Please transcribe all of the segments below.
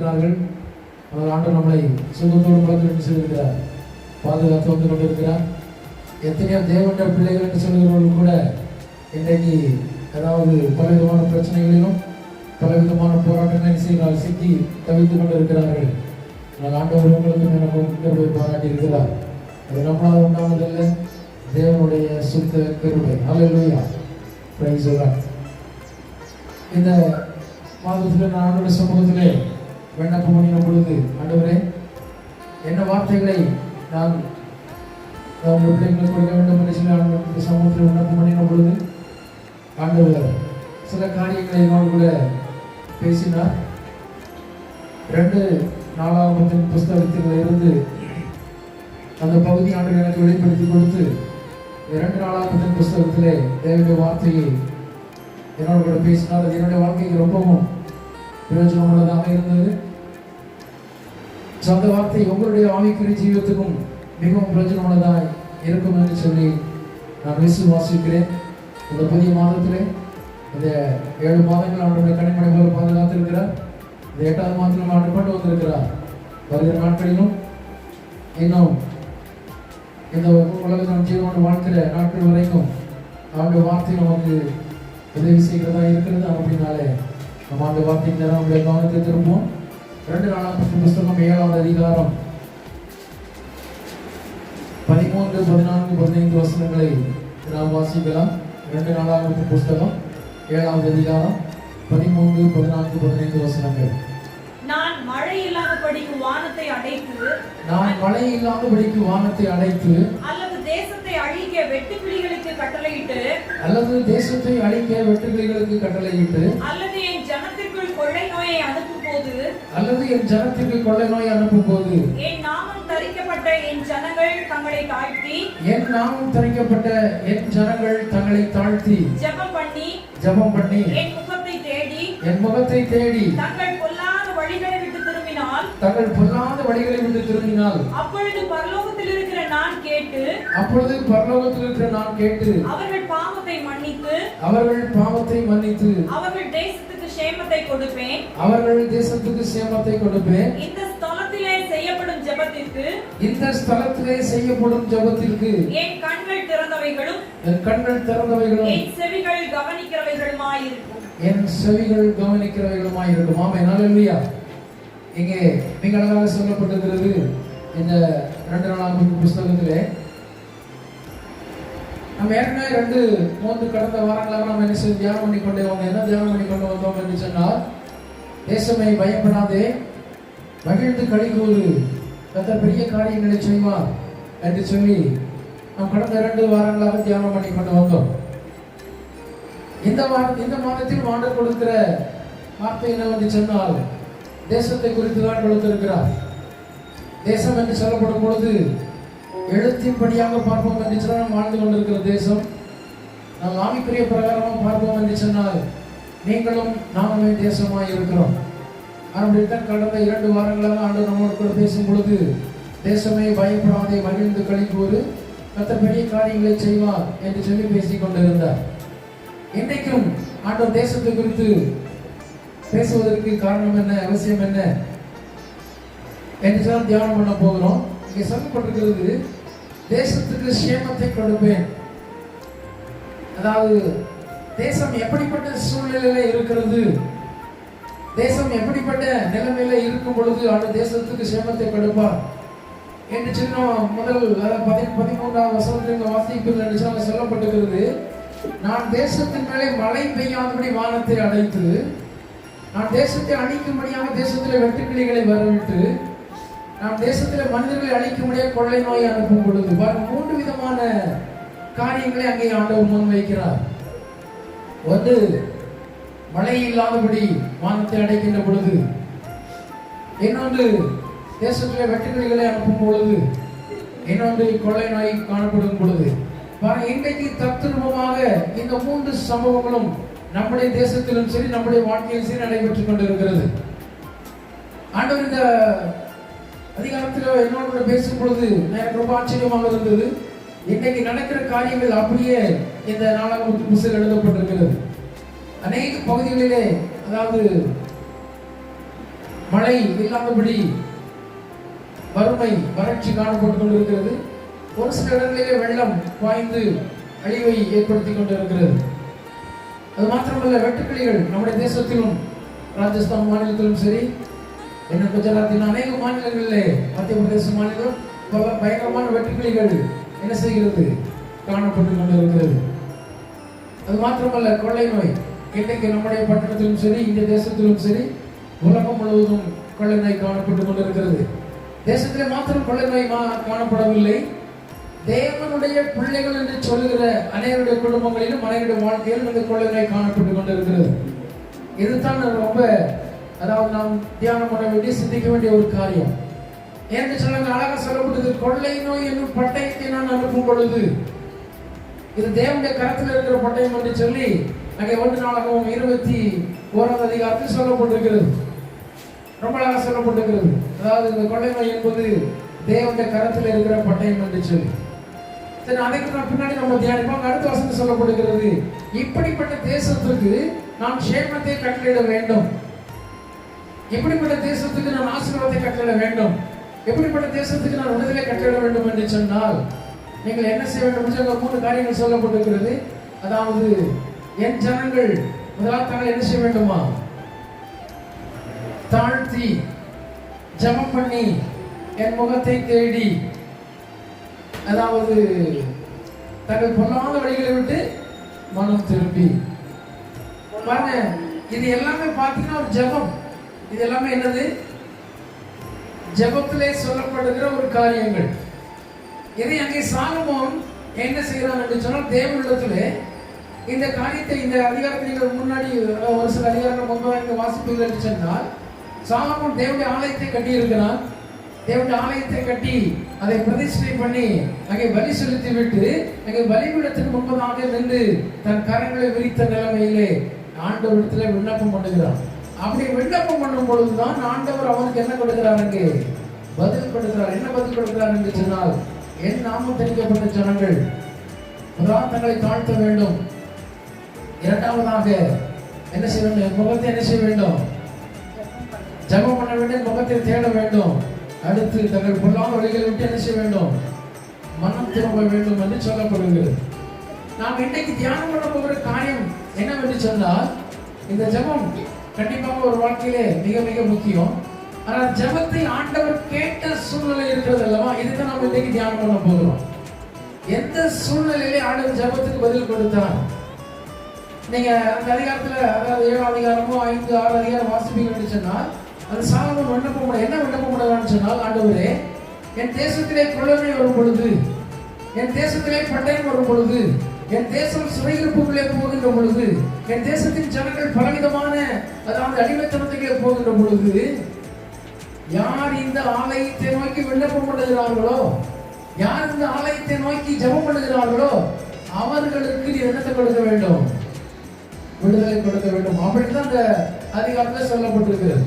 இருக்கிறார்கள். அவர் ஆண்டு நம்மளை சுகத்தோடு பார்த்து சொல்லியிருக்கிறார், பாதுகாத்து வந்து கொண்டிருக்கிறார். எத்தனையோ தேவண்ட பிள்ளைகள் என்று சொல்கிறவர்கள் கூட இன்றைக்கு அதாவது பலவிதமான பிரச்சனைகளிலும் பலவிதமான போராட்டங்களை செய்தால் சிக்கி தவித்துக் கொண்டிருக்கிறார்கள். ஆண்டவர் உங்களுக்கு நமக்கு பாராட்டி இருக்கிறார். அது நம்மளால் உண்டானதல்ல, தேவனுடைய சுத்த கிருபை. ஹல்லேலூயா, பிரைஸ் தி லார்ட். இந்த மாதத்தில் நான் ஆண்டவருடைய சமூகத்திலே விண்ணப்பம் பண்ணின பொழுது, ஆண்டவரே என்ன வார்த்தைகளை நான் பிள்ளைங்களுக்கு கொடுக்க வேண்டும் என்று சொல்லி ஆண்டவருடைய சமூகத்தில் விண்ணப்பம் பண்ணின பொழுது, ஆண்டவர் சில காரியங்களை என்னோடு கூட பேசினார். 2 நாளாகமத்தின் புஸ்தகத்தில் இருந்து அந்த பகுதி ஆண்டவர் எனக்கு வெளிப்படுத்தி கொடுத்து 2 நாளாகமத்தின் புஸ்தகத்திலே தேவனுடைய வார்த்தையை என்னோடு கூட பேசினார். அது என்னுடைய வாழ்க்கைக்கு ரொம்பவும் பிரயோஜனமுள்ளதாக இருந்தது. அந்த வார்த்தை உங்களுடைய ஆவிக்குரிய ஜீவியத்துக்கும் மிகவும் பிரயோஜனமுள்ளதாக இருக்கும் என்று சொல்லி நான் விசுவாசிக்கிறேன். இந்த புதிய மாதத்திலே இந்த 7 மாதங்கள் அவருடைய கனிமனை போல பாதுகாத்திருக்கிறார். இந்த 8வது மாதத்திலும் ஆண்டு கொண்டு வந்திருக்கிறார். வருகிற நாட்களிலும் இன்னும் இந்த உலகத்தின் ஜீவனோடு வாழ்க்கிற நாட்கள் வரைக்கும் அவருடைய வார்த்தை நமக்கு உதவி செய்கிறதா இருக்கிறது. அப்படின்னாலே நம்ம அந்த வார்த்தைக்கு நேரம் நம்முடைய கவனத்தை திரும்புவோம். 2 நாளாகமத்தின் புஸ்தகம் 7வது அதிகாரம் 13, 14, 15 வசனங்களை நாம் வாசிக்கலாம். 2 நாளாகமத்தின் புஸ்தகம் 7வது அதிகாரம் 13, 14, 15 வசனங்கள். நான் மழை இல்லாதபடிக்கு வானத்தை அடைத்து அல்லது தேசத்தை அழிக்க வெட்டுக்கிளிகளுக்கு கட்டளையிட்டு அல்லது என் ஜனத்திற்குள் கொள்ளை நோயை அனுப்பும் போது என் நாமம் தரிக்கப்பட்ட என் ஜனங்கள் தங்களை தாழ்த்தி ஜெபம் பண்ணி என் முகத்தை தேடி தங்கள் பொல்லாத வழிகளை விட்டு திரும்பினால் அப்பொழுது பரலோகத்தில் இருக்கிற நான் கேட்டு அவர்கள் பாவத்தை மன்னித்து அவர்கள் தேசத்துக்கு சேமத்தை கொடுப்பேன். இந்த ஸ்தலத்திலே செய்யப்படும் ஜெபத்திற்கு என் கண்கள் திறந்தவைகளும் என் செவிகள் கவனிக்கிறவைகளுமாயிருக்கும். ஆமென், ஹல்லேலூயா. இங்கே மிக அழகாக சொல்லப்பட்டிருக்கிறது இந்த 2 நாளாகமத்தின் புஸ்தகத்திலே. நம்ம ஏற்கனவே 2-3 கடந்த வாரங்களாக நம்ம என்ன செய்ய தியானம் பண்ணி கொண்டே வந்தோம் என்று சொன்னால், தேசமே பயப்படாதே, மகிழ்ந்து களிகூறு, கர்த்தர் பெரிய காரியங்களை செய்வார் என்று சொல்லி நாம் கடந்த 2 வாரங்களாக தியானம் பண்ணி கொண்டு வந்தோம். இந்த மாதத்தில் ஆண்டவர் கொடுக்கிற வார்த்தை என்னவென்று சொன்னால், தேசத்தை குறித்து தான் கொடுத்திருக்கிறார். தேசம் என்று சொல்லப்படும் பொழுது எழுத்தின்படியாக பார்ப்போம் என்று சொன்னால் நாம் வாழ்ந்து கொண்டிருக்கிற தேசம். நாம் ஆவிக்குரிய பிரகாரமாக பார்ப்போம் என்று சொன்னால் நீங்களும் நானுமே தேசமாய் இருக்கிறோம். அப்படித்தான் கடந்த 2 வாரங்களாக ஆண்டவர் நம்மோடு கூட பேசும் பொழுது, தேசமே பயப்படாதே, மகிழ்ந்து களிகூறு, கர்த்தர் பெரிய காரியங்களை செய்வார் என்று சொல்லி பேசிக் கொண்டிருந்தார். இன்றைக்கும் ஆண்டவர் தேசத்தை குறித்து பேசுவதற்கு காரணம் என்ன, அவசியம் என்ன என்று சொன்னால் தியானம் பண்ண போகிறோம். இங்கே சொல்லப்பட்டிருக்கிறது, தேசத்துக்கு சேமத்தை கொடுப்பேன். அதாவது தேசம் எப்படிப்பட்ட சூழ்நிலையில இருக்கிறது, தேசம் எப்படிப்பட்ட நிலைமையில இருக்கும் பொழுது அந்த தேசத்துக்கு சேமத்தை கொடுப்பார் என்று சொன்ன முதல் 13வது வசனத்தில் வாசிப்பில் என்று சொல்லப்பட்டிருக்கிறது. நான் தேசத்தின் மேலே மழை பெய்யாதபடி வானத்தை அடைத்து, நான் தேசத்தை அழிக்கும்படியாக தேசத்தில் வெட்டுக்கிளிகளை வரவிட்டு, நான் தேசத்தில் மனிதர்களை அழிக்கும்படியாக கொள்ளை நோயை அனுப்பும் பொழுது 3 விதமான காரியங்களை அங்கே ஆண்டவர் முன் வைக்கிறார். ஒன்று, மழை இல்லாதபடி வானத்தை அடைக்கின்ற பொழுது. இன்னொன்று, தேசத்தில் வெட்டுக்கிளிகளை அனுப்பும் பொழுது. இன்னொன்று, கொள்ளை நோய் காணப்படும் பொழுது. இன்றைக்கு தத்துரூபமாக இந்த 3 சம்பவங்களும் நம்முடைய தேசத்திலும் சரி, நம்முடைய வாழ்க்கையில் சரி நடைபெற்றுக் கொண்டிருக்கிறது. ஆண்டவர் இந்த அதிகாரத்தில் என்னோட பேசும் பொழுது எனக்கு ரொம்ப ஆச்சரியமாக இருந்தது. இன்னைக்கு நடக்கிற காரியங்கள் அப்படியே இந்த நாளாகமத்தின் புஸ்தகம் எழுதப்பட்டிருக்கிறது. அநேக பகுதிகளிலே, அதாவது மழை இல்லாதபடி வறுமை வறட்சி காணப்பட்டுக் கொண்டிருக்கிறது. ஒரு சில இடங்களிலே வெள்ளம் பாய்ந்து அழிவை ஏற்படுத்தி கொண்டிருக்கிறது. அது மாத்திரமல்ல, வெட்டுக்கிளிகள் நம்முடைய தேசத்திலும் ராஜஸ்தான் மாநிலத்திலும் சரி, இன்னும் குஜராத்தின் அநேக மாநிலங்களிலே, மத்திய பிரதேச மாநிலம் பல பயங்கரமான வெட்டுக்கிளிகள் என்ன செய்கிறது, காணப்பட்டுக் கொண்டிருக்கிறது. அது மாத்திரமல்ல, கொள்ளை நோய் இன்றைக்கு நம்முடைய பட்டணத்திலும் சரி, இந்திய தேசத்திலும் சரி, உலகம் முழுவதும் கொள்ளை நோய் காணப்பட்டுக் கொண்டிருக்கிறது. தேசத்திலே மாத்திரம் கொள்ளை நோய் காணப்படவில்லை, தேவனுடைய பிள்ளைகள் என்று சொல்லுகிற அனைவருடைய குடும்பங்களிலும் அனைவருடைய வாழ்க்கையிலும் இந்த கொள்ளை நோய் காணப்பட்டுக் கொண்டிருக்கிறது. இதுதான் ரொம்ப, அதாவது நாம் தியானம் பண்ண வேண்டிய, சிந்திக்க வேண்டிய ஒரு காரியம். என்று சொல்லுங்க, அழகா சொல்லப்பட்டது, கொள்ளை நோய் என்னும் பட்டயத்தை நான் அனுப்பும் பொழுது, இது தேவனுடைய கரத்தில் இருக்கிற பட்டயம் என்று சொல்லி அங்கே 1 நாளாகவும் 21 அதிகாரத்தில் சொல்லப்பட்டிருக்கிறது. ரொம்ப அழகா சொல்லப்பட்டிருக்கிறது. அதாவது இந்த கொள்ளை நோய் என்பது தேவனுடைய கரத்தில் இருக்கிற பட்டயம் என்று சொல்லி. சரி, அதுக்கு பின்னாடி நம்ம தியானிப்போம். அடுத்த வசனம் சொல்லப்படுகிறது, இப்படிப்பட்ட தேசத்துக்கு நான் சேமத்தை கட்டளையிட வேண்டும், எப்படிப்பட்ட தேசத்துக்கு நான் ஆசீர்வாதத்தை கட்டளையிட வேண்டும், எப்படிப்பட்ட தேசத்துக்கு நான் விடுதலை கட்டளையிட வேண்டும் என்று சொன்னால் நீங்கள் என்ன செய்ய வேண்டும்? 3 காரியங்கள் சொல்லப்பட்டிருக்கிறது. அதாவது என் ஜனங்கள் முதலாவது தாங்கள் என்ன செய்ய வேண்டுமா? தாழ்த்தி ஜெபம் பண்ணி என் முகத்தை தேடி, அதாவது தங்கள் பொல்லாத வழிகளை விட்டு மனம் திரும்பி. பாருங்க, இது எல்லாமே பார்த்தீங்கன்னா ஒரு ஜெபம். இது எல்லாமே என்னது? ஜெபத்திலே சொல்லப்படுகிற ஒரு காரியங்கள். இதை அங்கே சாலமோன் என்ன செய்யறான் என்று சொன்னால், தேவனிடத்திலே இந்த காரியத்தை, இந்த அதிகாரத்தை நீங்கள் முன்னாடி ஒரு சில அதிகாரங்கள் முன்பாக வாசிப்பீர்கள் என்று சொன்னால், சாலமோன் தேவனுடைய ஆலயத்தை கட்டி இருக்கிறான். தேவனுடைய ஆலயத்தை கட்டி அதை பிரதிஷ்டை பண்ணி அங்கே பலி செலுத்தி விட்டு அங்கே பலிபீடத்துக்கு முன்பதாக நின்று தன் கரங்களை விரித்த நிலைமையிலே ஆண்டவரிடத்தில் விண்ணப்பம் பண்ணுகிறான். அப்படி விண்ணப்பம் பண்ணும் பொழுதுதான் ஆண்டவர் அவனுக்கு என்ன கொடுக்கிறார்? அங்கே பதில் கொடுக்கிறார். என்ன பதில் கொடுக்கிறார் என்று சொன்னால், என் நாமம் தெரிவிக்கப்பட்ட ஜனங்கள் முதலாவது தங்களை தாழ்த்த வேண்டும், இரண்டாவதாக என்ன செய்ய வேண்டும்? என் முகத்தை என்ன செய்ய வேண்டும்? ஜெபம் பண்ண வேண்டும், முகத்தை தேட வேண்டும். அடுத்து தங்கள் பொல்லாத வழிகளை விட்டு என்ன செய்ய வேண்டும்? மனம் திரும்ப வேண்டும் என்று சொல்லப்படுகிறது. நாம் இன்றைக்கு தியானம் பண்ண போகிற காரியம் என்னவென்று சொன்னால், இந்த ஜெபம் கண்டிப்பாக ஒரு வாழ்க்கையிலே மிக மிக முக்கியம். ஆனால் ஜெபத்தை ஆண்டவர் கேட்ட சூழ்நிலை இருக்கிறது அல்லவா, இதுதான் நாம் இன்றைக்கு தியானம் பண்ண போகிறோம். எந்த சூழ்நிலையிலே ஆண்டவர் ஜெபத்துக்கு பதில் கொடுத்தார்? நீங்க அந்த அதிகாரத்துல, அதாவது 7 அதிகாரமோ 5, 6 அதிகாரம் வாசிப்பீங்கன்னு சொன்னால், அது சாலமோன் விண்ணப்பம் என்ன விண்ணப்பம் பண்ணுவான்னு சொன்னால், ஆண்டவரே, என் தேசத்திலே கொள்ளை வரும் பொழுது, என் தேசத்திலே பட்டயம் வரும் பொழுது, என் தேசம் சிறையிருப்புகளே போகின்ற பொழுது, என் தேசத்தின் ஜனங்கள் பலவிதமான, அதாவது அடிமைத்தனத்துக்கே போகின்ற பொழுது, யார் இந்த ஆலயத்தை நோக்கி விண்ணப்பம் பண்ணுகிறார்களோ, யார் இந்த ஆலயத்தை நோக்கி ஜெபம் பண்ணுகிறார்களோ, அவர்களுக்கு நீ என்னத்தை கொடுக்க வேண்டும்? விடுதலை கொடுக்க வேண்டும். அப்படிதான் அந்த அதிகாரத்தில் சொல்லப்பட்டிருக்கிறது.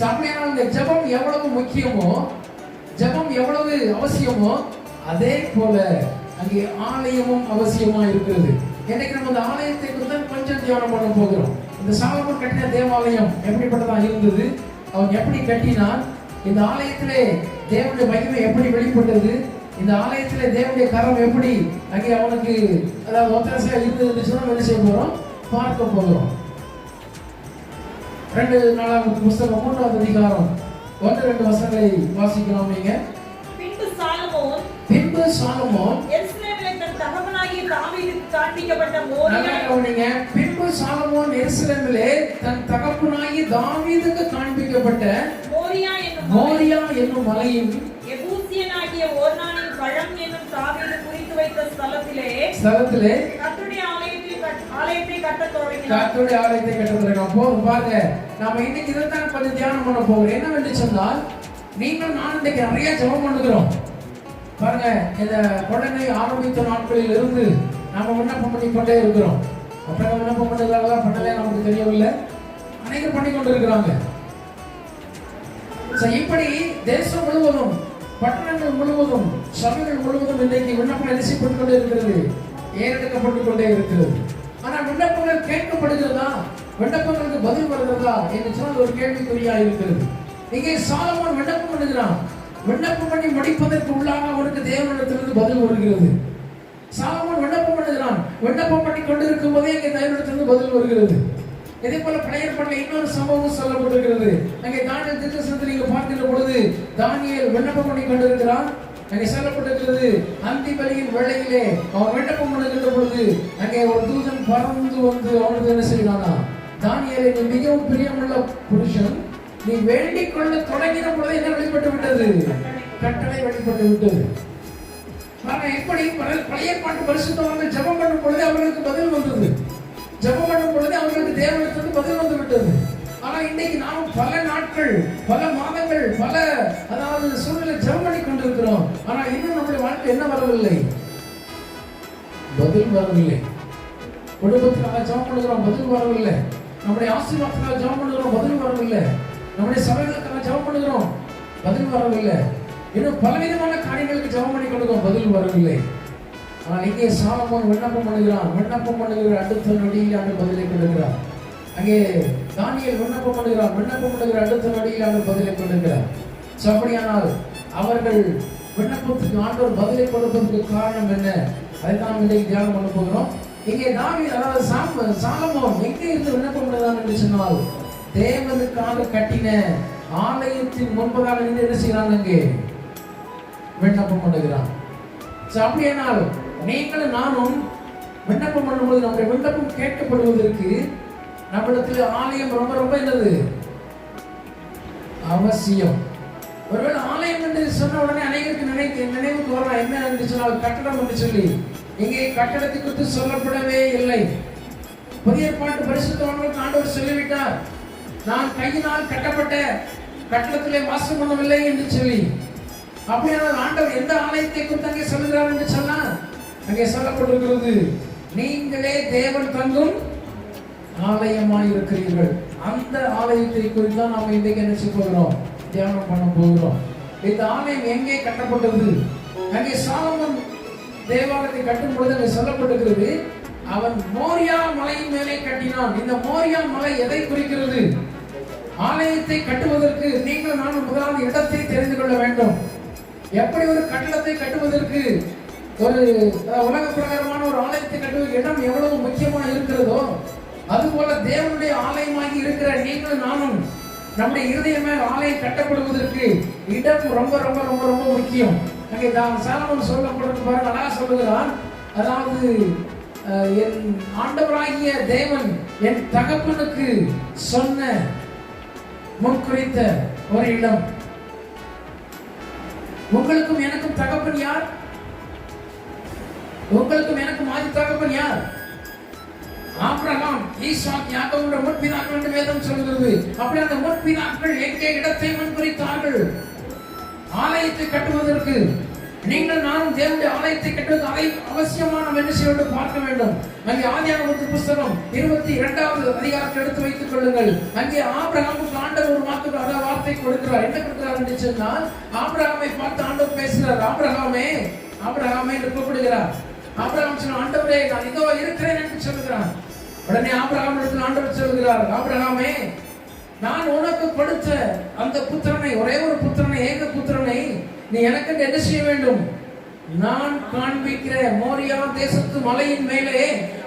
அப்படியானால் இந்த ஜெபம் எவ்வளவு முக்கியமோ, ஜெபம் எவ்வளவு அவசியமோ, அதே போல அங்கே ஆலயமும் அவசியமா இருக்கிறது. இன்னைக்கு நம்ம இந்த ஆலயத்தை குறித்து கொஞ்சம் தியானம் பண்ண போகிறோம். இந்த சாலமோன் கட்டின தேவாலயம் எப்படிப்பட்டதா இருந்தது, அவன் எப்படி கட்டினான், இந்த ஆலயத்திலே தேவனுடைய மகிமை எப்படி வெளிப்பட்டது, இந்த ஆலயத்திலே தேவனுடைய கரம் எப்படி அங்கே அவனுக்கு, அதாவது ஒத்தரசையா இருந்தது சொன்னா என்ன செய்ய போறோம்? பார்க்க போகிறோம். 2 நாளாகமத்து புத்தகம் 3ஆவது அதிகாரம் 1-2 வசனங்களை வாசிக்கலாம். நீங்க பின்பு சாலமோன் எருசலேமிலே தன் தகப்பனாகிய தாவீதுக்கு காண்பிக்கப்பட்ட மோரியா, பின்பு சாலமோன் எருசலேமிலே தன் தகப்பனாகிய தாவீதுக்கு காண்பிக்கப்பட்ட மோரியா என்னும் மலையின் எபூசியனாகிய ஓர்னானின் பழம் என்னும் தாவீது குறித்து வைத்த ஸ்தலத்திலே கர்த்தருடைய ஆலயத்தை கட்டத் தொடங்கினார். கர்த்தருடைய ஆலயத்தை கட்டத் தொடங்கினார். போதும் பாருங்க, நாம இன்னைக்கு இதைத்தான் கொஞ்சம் தியானம் பண்ண போகிறோம். என்னவென்று சொன்னால், நீங்கள் நான் இன்னைக்கு நிறைய ஜெபம் பண்ணுகிறோம். பாருங்க, இந்த கொள்ளை நோய் ஆரம்பித்த நாட்களில் இருந்து நாம விண்ணப்பம் பண்ணி கொண்டே இருக்கிறோம். மற்றவங்க விண்ணப்பம் பண்ணுறாங்களா பண்ணல நமக்கு தெரியவில்லை, அனைவரும் பண்ணி கொண்டிருக்கிறாங்க. இப்படி தேசம் முழுவதும், பட்டணங்கள் முழுவதும், சபைகள் முழுவதும் இன்றைக்கு விண்ணப்பம் நெரிசப்பட்டு கொண்டே இருக்கிறது, ஏறெடுக்கப்பட்டு கொண்டே இருக்கிறது. ஆனால் விண்ணப்பங்கள் கேட்கப்படுகிறதா, விண்ணப்பங்களுக்கு பதில் வருகிறதா என்று சொன்னால் ஒரு கேள்விக்குறியா இருக்கிறது. இங்கே சாலமோன் விண்ணப்பம் பண்ணுகிறான். விண்ணப்பம் பண்ணி முடிப்பதற்கு உள்ளாக அவனுக்கு தேவனிடத்திலிருந்து பதில் வருகிறது. சாலமோன் விண்ணப்பம் பண்ணுகிறான். விண்ணப்பம் பண்ணி கொண்டிருக்கும் போதே இங்கே தேவனிடத்திலிருந்து பதில் வருகிறது. இதே போல பழைய ஏற்பாட்டில் இன்னொரு சம்பவம் சொல்லப்பட்டிருக்கிறது. அங்கே தானியேல் தீர்க்கதரிசனத்தில் நீங்க பார்க்கின்ற பொழுது தானியேல் விண்ணப்பம் பண்ணி கொண்டிருக்கிறான். அங்கே சொல்லப்பட்டிருக்கிறது, அந்தி பலியின் வேளையிலே அவன் விண்ணப்பம் பண்ணுகின்ற பொழுது அங்கே ஒரு தூதன் பறந்து வந்து அவனுக்கு என்ன செய்யறானா, தானியேலே, நீ மிகவும் பிரியமுள்ள புருஷன், நீ வேண்டிக் கொள்ள தொடங்கின பொழுது என்ன வெளிப்பட்டு விட்டது? கட்டளை வெளிப்பட்டு விட்டது. எப்படி பழைய ஏற்பாட்டு பரிசுத்தவான்கள் ஜெபம் பண்ணும் பொழுது அவர்களுக்கு பதில் வந்தது. ஜெபம் பண்ணும் பொழுது அவர்களுக்கு தேவனிடத்திலிருந்து பதில் வந்து விட்டது. ஆனா இன்னைக்கு நாம் பல நாட்கள், பல மாதங்கள், பல சூழ்நிலை ஜெபம் பண்ணி கொண்டிருக்கிறோம். ஆனா இன்னும் நம்முடைய வாழ்க்கை என்ன வரவில்லை? பதில் வரவில்லை. குடும்பத்துக்காக ஜெபம் பண்ணுகிறோம், பதில் வரவில்லை. நம்முடைய ஆசீர்வாதத்துக்காக ஜெபம் பண்ணுகிறோம், பதில் வரவில்லை. நம்முடைய சபைகளுக்காக ஜெபம் பண்ணுகிறோம், பதில் வரவில்லை. இன்னும் பலவிதமான காரியங்களுக்கு ஜெபம் பண்ணி கொண்டிருக்கிறோம், பதில் வரவில்லை. ஆனால் இங்கே சாலமோன் விண்ணப்பம் பண்ணுகிறான். விண்ணப்பம் பண்ணுகிற அடுத்த நொடியில் ஆண்டு பதிலை கொடுக்கிறார். அங்கே தானியேல் விண்ணப்பம் பண்ணுகிறார். விண்ணப்பம் பண்ணுகிற அடுத்த நொடியில் ஆண்டு பதிலை கொடுக்கிறார். அப்படியானால் அவர்கள் விண்ணப்பத்துக்கு ஆண்டவர் பதிலை கொடுப்பதற்கு காரணம் என்ன? அதைத்தான் இன்றைக்கு தியானம் பண்ண போகிறோம். இங்கே சாலமோன் எங்கே இருந்து விண்ணப்பம் பண்ணுகிறான் என்று சொன்னால், தேவனுக்காக கட்டின ஆலயத்தின் முன்பதாக நின்று என்ன செய்கிறான்? அங்கே விண்ணப்பம் பண்ணுகிறான். அப்படியானால் நீங்களும் நானும் விண்ணப்பம் பண்ணும்போது நம்முடைய விண்ணப்பம் கேட்கப்படுவதற்கு நம்மிடத்தில் ஆலயம் ரொம்ப ரொம்ப என்னது அவசியம். ஒருவேளை ஆலயம் என்று சொன்ன உடனே அனைவருக்கு நினைவுக்கு வரலாம் என்ன என்று சொன்னால் கட்டடம் என்று சொல்லி. இங்கே கட்டடத்தை குறித்து சொல்லப்படவே இல்லை. புதிய ஏற்பாட்டு பரிசுத்தவான்களுக்கு ஆண்டவர் சொல்லிவிட்டார், நான் கையினால் கட்டப்பட்ட கட்டடத்திலே வாசம் பண்ணவில்லை என்று சொல்லி. அப்படியானால் ஆண்டவர் எந்த ஆலயத்தை குறித்து அங்கே சொல்லுகிறார் என்று சொன்னால், அங்கே சொல்லப்பட்டிருக்கிறது, நீங்களே தேவன் தங்கும் ஆலயமாய் இருக்கிறீர்கள். அந்த ஆலயத்தை குறித்து தான் நாம் இன்றைக்கு என்ன செய்ய போகிறோம்? தியானம் பண்ண போகிறோம். இந்த ஆலயம் எங்கே கட்டப்பட்டது? அங்கே சாலமோன் தேவாலயத்தை கட்டும் பொழுது அங்கே சொல்லப்பட்டிருக்கிறது, அவன் மோரியா மலையின் மேலே கட்டினான். இந்த மோரியா மலை எதை குறிக்கிறது? ஆலயத்தை கட்டுவதற்கு நீங்கள் நான் முதலாவது இடத்தை தெரிந்து கொள்ள வேண்டும். எப்படி ஒரு கட்டடத்தை கட்டுவதற்கு, ஒரு உலக பிரகாரமான ஒரு ஆலயத்தை கட்டுவதற்கு இடம் எவ்வளவு முக்கியமா இருக்கிறதோ, அதுபோல தேவனுடைய ஆலயமாகி இருக்கிற நீங்கள் நானும் நம்முடைய இருதயமே ஆலயம் கட்டப்படுவதற்கு இடம் ரொம்ப ரொம்ப ரொம்ப ரொம்ப முக்கியம். அங்கே சாலமோன் சொல்லப்படுறது பாருங்க, அழகா சொல்லுகிறான். அதாவது என் ஆண்டவராகிய தேவன் என் தகப்பனுக்கு சொன்ன முன்குறித்த ஒரு இடம். உங்களுக்கும் எனக்கும் தகப்பன் யார்? உங்களுக்கும் எனக்கும் ஆதி தகப்பன் யார்? ஆபிரகாம், ஈசாக், யாக்கோபுடைய முற்பிதாக்கள் என்று வேதம் சொல்கிறது. அப்படி அந்த முற்பிதாக்கள் எங்கே இடத்தை முன்குறித்தார்கள்? ஆலயத்தை கட்டுவதற்கு. நீங்கள் நானும் தேவனுடைய ஆலயத்தை கட்டுவதற்கு அதை அவசியமான என்ன செய்ய வேண்டும் பார்க்க வேண்டும். அங்கே ஆதியாகமத்தின் புத்தகம் 22வது அதிகாரத்தை எடுத்து வைத்துக் கொள்ளுங்கள். அங்கே ஆபிரகாமுக்கு ஆண்டவர் ஒரு வார்த்தை கொடுக்கிறார். என்ன கொடுக்கிறார் என்று சொன்னால், ஆபிரகாமை பார்த்து ஆண்டவர் பேசுகிறார். ஆபிரகாமே, ஆபிரகாமே என்று கூப்பிடுகிறார். ஆபிரகாம் சொன்ன, ஆண்டவரே நான் இதோ இருக்கிறேன் என்று சொல்லுகிறார். உடனே ஆபிரகாம் ஆண்டவர் சொல்லுகிறார், ஆபிரகாமே, நான் உனக்கு கொடுத்த அந்த புத்திரனை, ஒரே ஒரு புத்திரனை, ஏக புத்திரனை நீ எனக்கு என்ன செய்ய வேண்டும்? நான் காண்பிக்கிற மோரியா தேசத்து மலையின் மேலே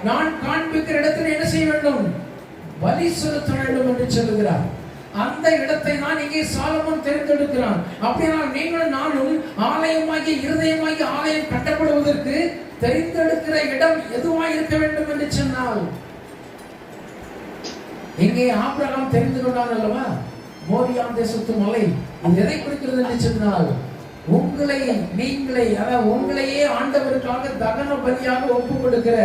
நான் காண்பிக்கிற இடத்தில் என்ன செய்ய வேண்டும்? பலி செலுத்த வேண்டும் என்று சொல்லுகிறார். அந்த இடத்தை நான் இங்கே சாலமோன் தெரிந்தெடுக்கிறான். அப்படியானால் நீங்களும் நானும் ஆலயமாகி இருதயமாகி ஆலயம் கட்டப்படுவதற்கு தெரிந்தெடுக்கிற இடம் எதுவாய் இருக்க வேண்டும் என்று சொன்னால், இங்கே ஆபிரகாம் தெரிந்து கொண்டான் அல்லவா, மோரியா தேசத்து மலை. இது எதை குறிக்கிறது என்று சொன்னால், உங்களை நீங்களே, அதாவது உங்களையே ஆண்டவருக்காக தகன பலியாக ஒப்பு கொடுக்கிற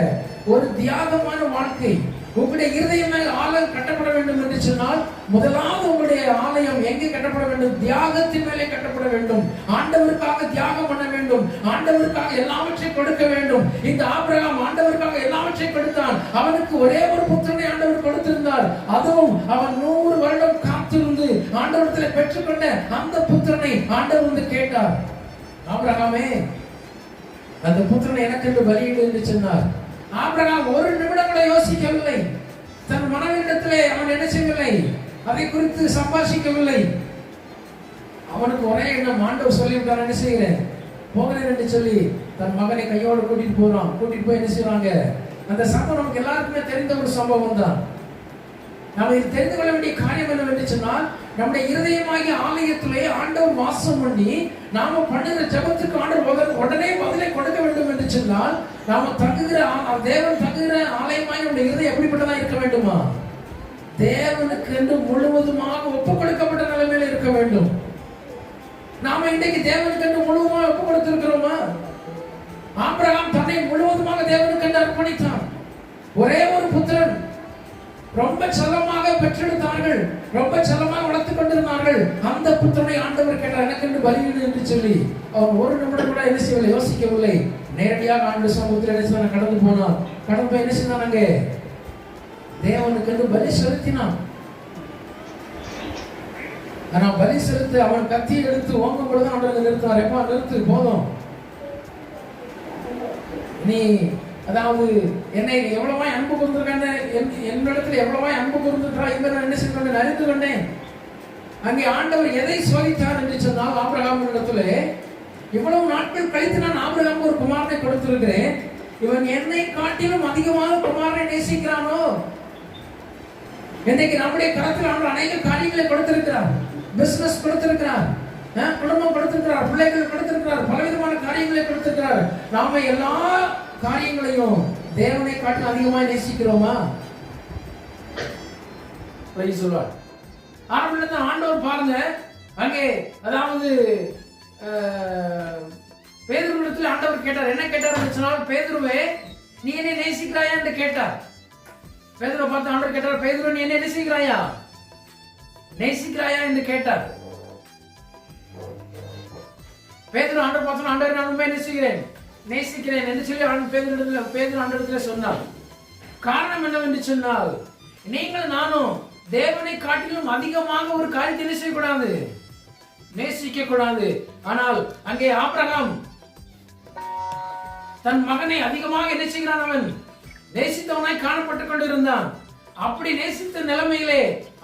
ஒரு தியாகமான வாழ்க்கை. உங்களுடைய இருதயமே ஆலயம் கட்டப்பட வேண்டும் என்று சொன்னால், முதலாவது உங்களுடைய ஆலயம் எங்கே கட்டப்பட வேண்டும்? தியாகத்தின் மேலே கட்டப்பட வேண்டும். ஆண்டவருக்காக தியாகம் பண்ண வேண்டும். ஆண்டவருக்காக எல்லாவற்றையும் கொடுக்க வேண்டும். இந்த ஆபிரகாம் ஆண்டவருக்காக எல்லாவற்றையும் கொடுத்தான். அவனுக்கு ஒரே ஒரு புத்திரனை ஆண்டவர் கொடுத்திருந்தார். அதுவும் அவன் 100 வருடம் காத்திருந்து ஆண்டவரத்தில் பெற்றுக்கொண்ட அந்த புத்திரனை ஆண்டவர் வந்து கேட்டார், ஆபிரகாமே அந்த புத்திரனை எனக்கு என்று பலியிடு என்று சொன்னார். ஆபிரகாம் ஒரு நிமிடம் கூட யோசிக்கவில்லை. தன் மனைவியிடத்திலே அவன் என்ன செய்யவில்லை, அதை குறித்து சம்பாஷிக்கவில்லை. அவனுக்கு ஒரே எண்ணம், ஆண்டவர் சொல்லிவிட்டார் என்ன செய்கிறேன் போகிறேன் என்று சொல்லி தன் மகனை கையோடு கூட்டிட்டு போறான். கூட்டிட்டு போய் என்ன செய்வாங்க, அந்த சம்பவம் நமக்கு எல்லாருக்குமே தெரிந்த ஒரு சம்பவம் தான். நாம் இது தெரிந்து கொள்ள வேண்டிய காரியம் என்னவென்று சொன்னால், நம்முடைய இருதயமாகிய ஆலயத்திலே ஆண்டவர் வாசம் பண்ணி நாம பண்ணுகிற ஜெபத்துக்கு ஆண்டவர் உடனே பதிலை கொடுக்க வேண்டும் என்று சொன்னால், நாம தங்குகிற தேவன் தங்குகிற ஆலயமாய் நம்முடைய இருதயம் எப்படிப்பட்டதா இருக்க வேண்டுமா, தேவனுக்கு என்று முழுவதுமாக ஒப்புக் கொடுக்கப்பட்ட நிலைமையில இருக்க வேண்டும். நாம இன்றைக்கு தேவனுக்கு என்று முழுவதுமாக ஒப்புக் கொடுத்திருக்கிறோமா? ஆபிரகாம் தன்னை முழுவதுமாக தேவனுக்கு என்று அர்ப்பணித்தான். ஒரே ஒரு புத்திரன், ரொம்ப செல்லமாக பெற்றெடுத்தார்கள், ரொம்ப செல்லமாக வளர்த்துக் கொண்டிருந்தார்கள். அந்த புத்திரனை ஆண்டவர் கேட்டார், எனக்கு என்று பலியிடு என்று சொல்லி. அவன் ஒரு நிமிடம் கூட என்ன செய்யவில்லை, யோசிக்கவில்லை. நேரடியாக ஆண்டு சமூகத்தில் என்ன செய்தான், கடந்து போனான். கடந்து போய் என்ன செய்தான், அங்கே தேவனுக்கு என்று பலி செலுத்தினான். ஆனா பலி செலுத்து அவன் கத்தியை எடுத்து ஓங்கும் பொழுது அவனுக்கு நிறுத்தார். எப்பா நிறுத்து, போதும். நீ அதாவது என்னை எவ்வளவாய் அன்பு கூர்ந்திருக்கான்னு, என்னிடத்துல எவ்வளவாய் அன்பு கூர்ந்திருக்கிறா என்பதை நான் என்ன செய்து அறிந்து கொண்டேன். அங்கே ஆண்டவர் எதை சோதித்தார் என்று சொன்னால், ஆபிரகாமிடத்துல இவ்வளவு நாட்கள் கழித்து நான் ஆபிரகாம் ஒரு குமாரனை கொடுத்திருக்கிறேன், இவன் என்னை காட்டிலும் அதிகமாக குமாரனை நேசிக்கிறானோ. இன்னைக்கு நம்முடைய கரத்தில் ஆண்டவர் அநேக காரியங்களை கொடுத்திருக்கிறார். பிசினஸ் கொடுத்திருக்கிறார், குடும்பம் கொடுத்திருக்கிறார், பிள்ளைகள் கொடுத்திருக்கிறார், பலவிதமான காரியங்களை கொடுத்திருக்கிறார். நாம எல்லா காரியங்களையும் தேவனை காட்டிலும் அதிகமாக நேசிக்கிறோமா? ஆண்டவர் பாருங்க, அங்கே அதாவது பேதுருவிடத்தில் ஆண்டவர் கேட்டார். என்ன கேட்டார் சொன்னால், பேதுருவே நீ என்னை நேசிக்கிறாயா என்று கேட்டார். பேதுருவை பார்த்து ஆண்டவர் கேட்டார், பேதுரு நீ என்ன நேசிக்கிறாயா, நேசிக்கிறாயா என்று கேட்டார். பேதுரு ஆண்டவர் பார்த்து, ஆண்டவர் நான் உண்மையை நேசிக்கிறேன் என்று சொல்லி பேதுரு ஆண்டவரிடத்தில் சொன்னார். காரணம் என்னவென்று சொன்னால், நீங்கள் நானும் தேவனை காட்டிலும் அதிகமாக ஒரு காரியத்தை செய்யக்கூடாது, நேசிக்க கூடாது. ஆனால் அங்கே ஆபிரகாம் தன் மகனை அதிகமாக என்ன செய்கிறான், அவன் நேசித்தவனாய் காணப்பட்டுக் கொண்டிருந்தான். அப்படி நேசித்த நிலைமையிலே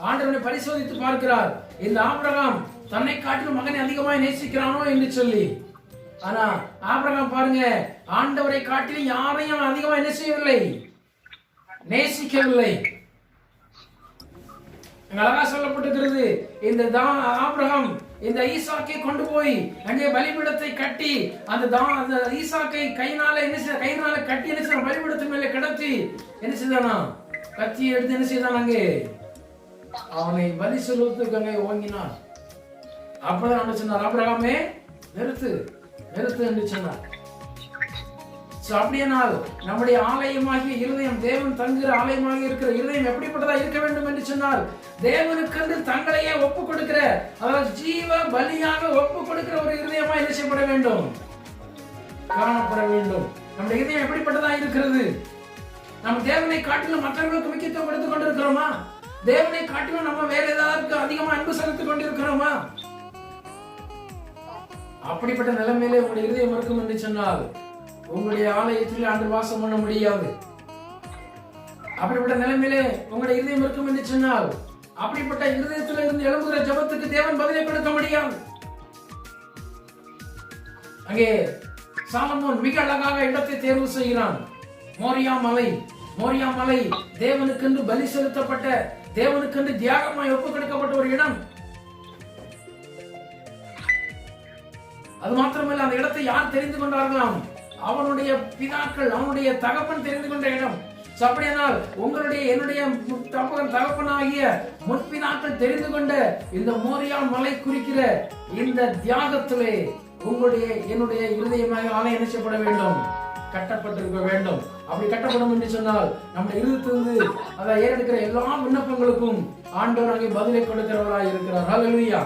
ஆண்டவனை பரிசோதித்து பார்க்கிறார். இந்த ஆபிரகாம் தன்னை காட்டிலும் மகனை அதிகமாக நேசிக்கிறானோ என்று சொல்லி. ஆனா ஆபிரகாம் பாருங்க, ஆண்டவரை காட்டிலும் யாரையும் அதிகமாக என்ன செய்யவில்லை, நேசிக்கவில்லை. அழகா சொல்லப்பட்டிருக்கிறது, இந்த ஆபிரகாம் இந்த ஈசாக்கை கொண்டு போய் அங்கே பலிபீடத்தை கட்டி அந்த ஈசாக்கை கையினால கட்டி என்ன செய்ய, பலிபீடத்தின் மேலே கிடத்தி என்ன செய்தானா, கத்தியை எடுத்து என்ன செய்தான், அங்கே அவனை பலி செலுத்துக்கு அங்கே ஓங்கினார். அப்பதான் சொன்னார், ஆபிரகாமே நிறுத்து என்று சொன்னார். அப்படியானால் நம்முடைய ஆலயமாகிய இருதயம், தேவன் தங்குகிற ஆலயமாக இருக்கிற இருதயம் எப்படிப்பட்டதா இருக்க வேண்டும் என்று சொன்னால், தேவனுக்கு தங்களையே ஒப்பு கொடுக்கிற, அதாவது ஜீவ பலியாக ஒப்பு கொடுக்கிற ஒரு இருதயமா என்ன செய்யப்பட வேண்டும், காணப்பட வேண்டும். நம்முடைய இருதயம் எப்படிப்பட்டதா இருக்கிறது? நம்ம தேவனை காட்டிலும் மற்றவர்களுக்கு முக்கியத்துவம் கொடுத்துக் கொண்டிருக்கிறோமா? தேவனை காட்டிலும் நம்ம வேற ஏதாவது அதிகமா அன்பு செலுத்திக் கொண்டிருக்கிறோமா? அப்படிப்பட்ட நிலைமையிலே உங்களுடைய இருதயம் இருக்கும் என்று சொன்னால், உங்களுடைய ஆலயத்தில் ஆண்டவர் வாசம் பண்ண முடியாது. அப்படிப்பட்ட நிலைமையிலே உங்களுடைய இருதயம் இருக்கும் என்று சொன்னால், அப்படிப்பட்ட இருதயத்தில் இருந்து எழும்புகிற ஜெபத்துக்கு தேவன் பதிலை கொடுக்க முடியாது. அங்கே சாலமோன் மிக அழகாக இடத்தை தேர்வு செய்கிறான். மோரியா மலை தேவனுக்கென்று பலி செலுத்தப்பட்ட, தேவனுக்கென்று தியாகமாய் ஒப்புக் கொடுக்கப்பட்ட ஒரு இடம். அது மாத்திரமல்ல, அந்த இடத்தை யார் தெரிந்து கொண்டார்களாம்? அவனுடைய பிதாக்கள், அவனுடைய தகப்பன் தெரிந்து கொண்ட இடம். அப்படியானால் உங்களுடைய என்னுடைய தகப்பனாகிய முற்பிதாக்கள் தெரிந்து கொண்ட இந்த மோரியா மலை குறிக்கிற இந்த தியாகத்திலே உங்களுடைய என்னுடைய இருதயமாக ஆலயம் என்ன செய்யப்பட வேண்டும், கட்டப்பட்டிருக்க வேண்டும். அப்படி கட்டப்படும் என்று சொன்னால், நம்முடைய இருதயத்திலிருந்து அதை ஏறெடுக்கிற எல்லா விண்ணப்பங்களுக்கும் ஆண்டவர் அங்கே பதிலை கொடுக்கிறவராய் இருக்கிறார். ஹல்லேலூயா.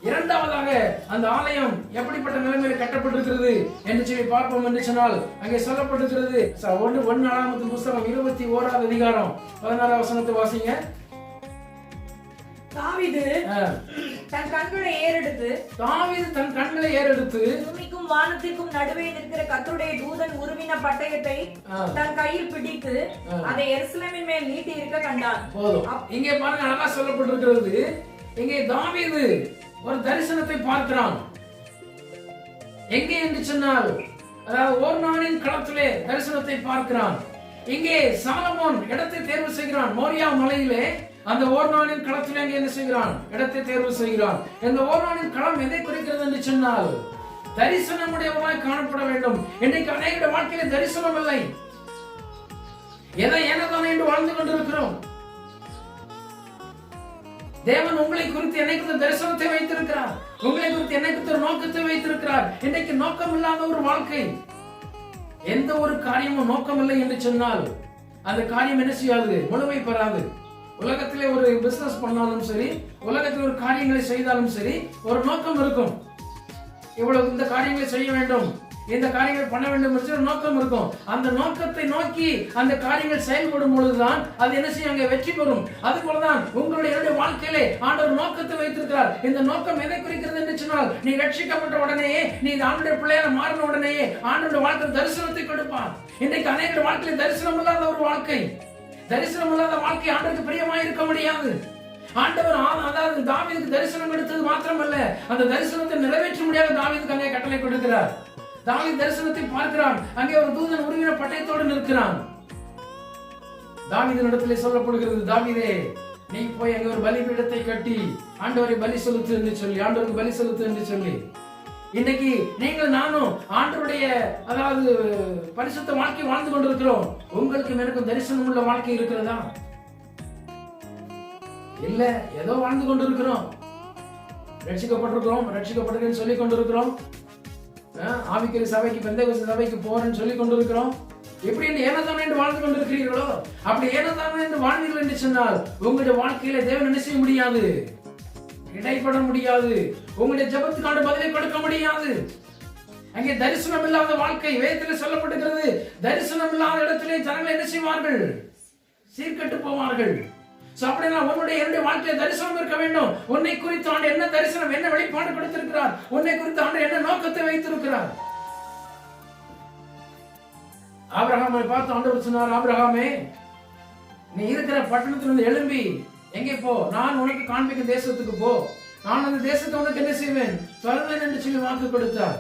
இரண்டாவதாக அந்த ஆலயம் எப்படிப்பட்ட நிலைமையில் கட்டப்பட்டிருக்கிறது என்று சொல்லி பார்ப்போம் என்று சொன்னால், அங்கே சொல்லப்பட்டிருக்கிறது 1 நாளாகமத்தின் புத்தகம் 21வது அதிகாரம் 16வது வசனத்தை வாசிங்க. தாவீது தன் கண்களை ஏறெடுத்து பூமிக்கும் வானத்திற்கும் நடுவே நிற்கிற கர்த்தருடைய தூதன் உருவின பட்டயத்தை தன் கையில் பிடித்து அதை எருசலேமின் மேல் நீட்டி இருக்க கண்டான். போதும். இங்கே பாருங்க, அழகா சொல்லப்பட்டிருக்கிறது. இங்கே தாவீது ஒரு தரிசனத்தை பார்க்கிறான். எங்கே என்று சொன்னால், அதாவது ஓர்னானின் களத்திலே தரிசனத்தை பார்க்கிறான். இங்கே சாலமோன் இடத்தை தேர்வு செய்கிறான். மோரியா மலையிலே அந்த ஓர்னானின் களத்திலே அங்கே என்ன செய்கிறான்? இடத்தை தேர்வு செய்கிறான். இந்த ஓர்னானின் களம் எதை குறிக்கிறது என்று சொன்னால், தரிசனமுடையவராய் காணப்பட வேண்டும். இன்றைக்கு அநேக வாழ்க்கையில தரிசனம் இல்லை. எதை ஏனதானே என்று வாழ்ந்து கொண்டிருக்கிறோம். தேவன் உங்களை குறித்து என்னை குறித்த தரிசனத்தை வைத்திருக்கிறார். உங்களை குறித்து என்னை குறித்த ஒரு நோக்கத்தை வைத்திருக்கிறார். இன்றைக்கு நோக்கம் இல்லாத ஒரு வாழ்க்கை, எந்த ஒரு காரியமும் நோக்கம் இல்லை என்று சொன்னால் அந்த காரியம் என்ன செய்யாது? முழுமை பெறாது. உலகத்திலே ஒரு பிசினஸ் பண்ணாலும் சரி, உலகத்தில் ஒரு காரியங்களை செய்தாலும் சரி, ஒரு நோக்கம் இருக்கும். இவ்வளவு இந்த காரியங்களை செய்ய வேண்டும், இந்த காரியங்கள் பண்ண வேண்டும் என்று நோக்கம் இருக்கும். அந்த நோக்கத்தை நோக்கி அந்த காரியங்கள் செயல்படும் பொழுதுதான் அது என்ன செய்யும்? அங்கே வெற்றி பெறும். அது போலதான் உங்களுடைய வாழ்க்கையிலே ஆண்டவர் நோக்கத்தை வைத்திருக்கிறார். இந்த நோக்கம் எதை குறிக்கிறது என்று சொன்னால், நீ ரட்சிக்கப்பட்ட உடனேயே, நீ ஆண்டவருடைய பிள்ளையாக மாறின உடனேயே ஆண்டவருடைய வாழ்க்கை தரிசனத்தை கொடுப்பார். இன்றைக்கு அநேக வாழ்க்கையில் தரிசனம் இல்லாத ஒரு வாழ்க்கை, தரிசனம் இல்லாத வாழ்க்கை ஆண்டவருக்கு பிரியமாய் இருக்க முடியாது. ஆண்டவர் அதாவது தாவீதுக்கு தரிசனம் கொடுத்தது மாத்திரமல்ல, அந்த தரிசனத்தை நிறைவேற்ற முடியாத தாவீதுக்கு அங்கே கட்டளை கொடுக்கிறார். தாவீது தரிசனத்தை பார்க்கிறான். அங்கே ஒரு தூதன் உருவின பட்டயத்தோடு நிற்கிறான். தாவீதின் இடத்திலே சொல்லப்படுகிறது, தாவீதே நீ போய் அங்கே ஒரு பலிபீடத்தை கட்டி ஆண்டவரை பலி செலுத்து என்று சொல்லி, ஆண்டவருக்கு பலி செலுத்து என்று சொல்லி. இன்னைக்கு நீங்கள் நானும் ஆண்டவருடைய அதாவது பரிசுத்த வாழ்க்கை வாழ்ந்து கொண்டிருக்கிறோம். உங்களுக்கு எனக்கும் தரிசனம் உள்ள வாழ்க்கை இருக்கிறதா? இல்ல, ஏதோ வாழ்ந்து கொண்டிருக்கிறோம். ரட்சிக்கப்பட்டிருக்கிறோம், ரட்சிக்கப்பட்டிருக்கேன்னு சொல்லிக் கொண்டிருக்கிறோம். ஆவிக்குரிய சபைக்கு, பெந்தேகோஸ்தே சபைக்கு போறேன்னு சொல்லிக் கொண்டிருக்கிறோம். எப்படி ஏனதானே என்று வாழ்ந்து கொண்டிருக்கிறீர்களோ, அப்படி ஏனதானே என்று வாழ்வீர்கள் என்று சொன்னால் உங்களுடைய வாழ்க்கையில தேவன் என்ன செய்ய முடியாது? இடைப்பட முடியாது. உங்களுடைய ஜெபத்துக்கான பதிலை கொடுக்க முடியாது. அங்கே தரிசனம் இல்லாத வாழ்க்கை, வேதத்தில் சொல்லப்பட்டிருக்கிறது, தரிசனம் இல்லாத இடத்திலே ஜனங்கள் என்ன செய்வார்கள்? சீர்கெட்டு போவார்கள். அப்படின்னா உன்னுடைய என்னுடைய வாழ்க்கையில தரிசனம் இருக்க வேண்டும். உன்னை குறித்து ஆண்டு என்ன தரிசனம், என்ன வெளிப்பாடு கொடுத்திருக்கிறார், உன்னை குறித்து ஆண்டு என்ன நோக்கத்தை வைத்திருக்கிறார். ஆபிரகாமை பார்த்து ஆண்டவர் சொன்னார், ஆபிரகாமே நீ இருக்கிற பட்டணத்திலிருந்து எழும்பி எங்கே போ, நான் உனக்கு காண்பிக்கும் தேசத்துக்கு போ, நான் அந்த தேசத்தை உனக்கு என்ன செய்வேன்? தருவேன் என்று சொல்லி வாக்கு கொடுத்தார்.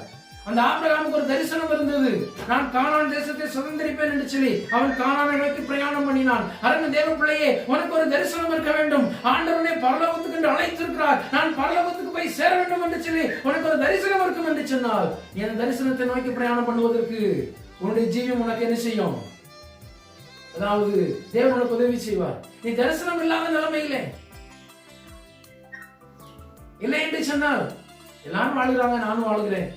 அந்த ஆபிரகாமுக்கு ஒரு தரிசனம் இருந்தது. நான் கானான் தேசத்தை சுதந்திரிப்பேன் என்று சொல்லி அவன் கானானை நோக்கி பிரயாணம் பண்ணினான். அருமை தேவ பிள்ளையே, உனக்கு ஒரு தரிசனம் இருக்க வேண்டும். ஆண்டவரே பரலோகத்துக்கு என்று அழைத்திருக்கிறார். நான் பரலோகத்துக்கு போய் சேர வேண்டும் என்று சொல்லி உனக்கு ஒரு தரிசனம் இருக்கும் என்று சொன்னால், என் தரிசனத்தை நோக்கி பிரயாணம் பண்ணுவதற்கு உன்னுடைய ஜீவம் உனக்கு என்ன செய்யும்? அதாவது தேவன் உனக்கு உதவி செய்வார். நீ தரிசனம் இல்லாத நிலைமையிலே இல்லை என்று சொன்னால், எல்லாரும் வாழ்கிறாங்க, நானும் வாழ்கிறேன்,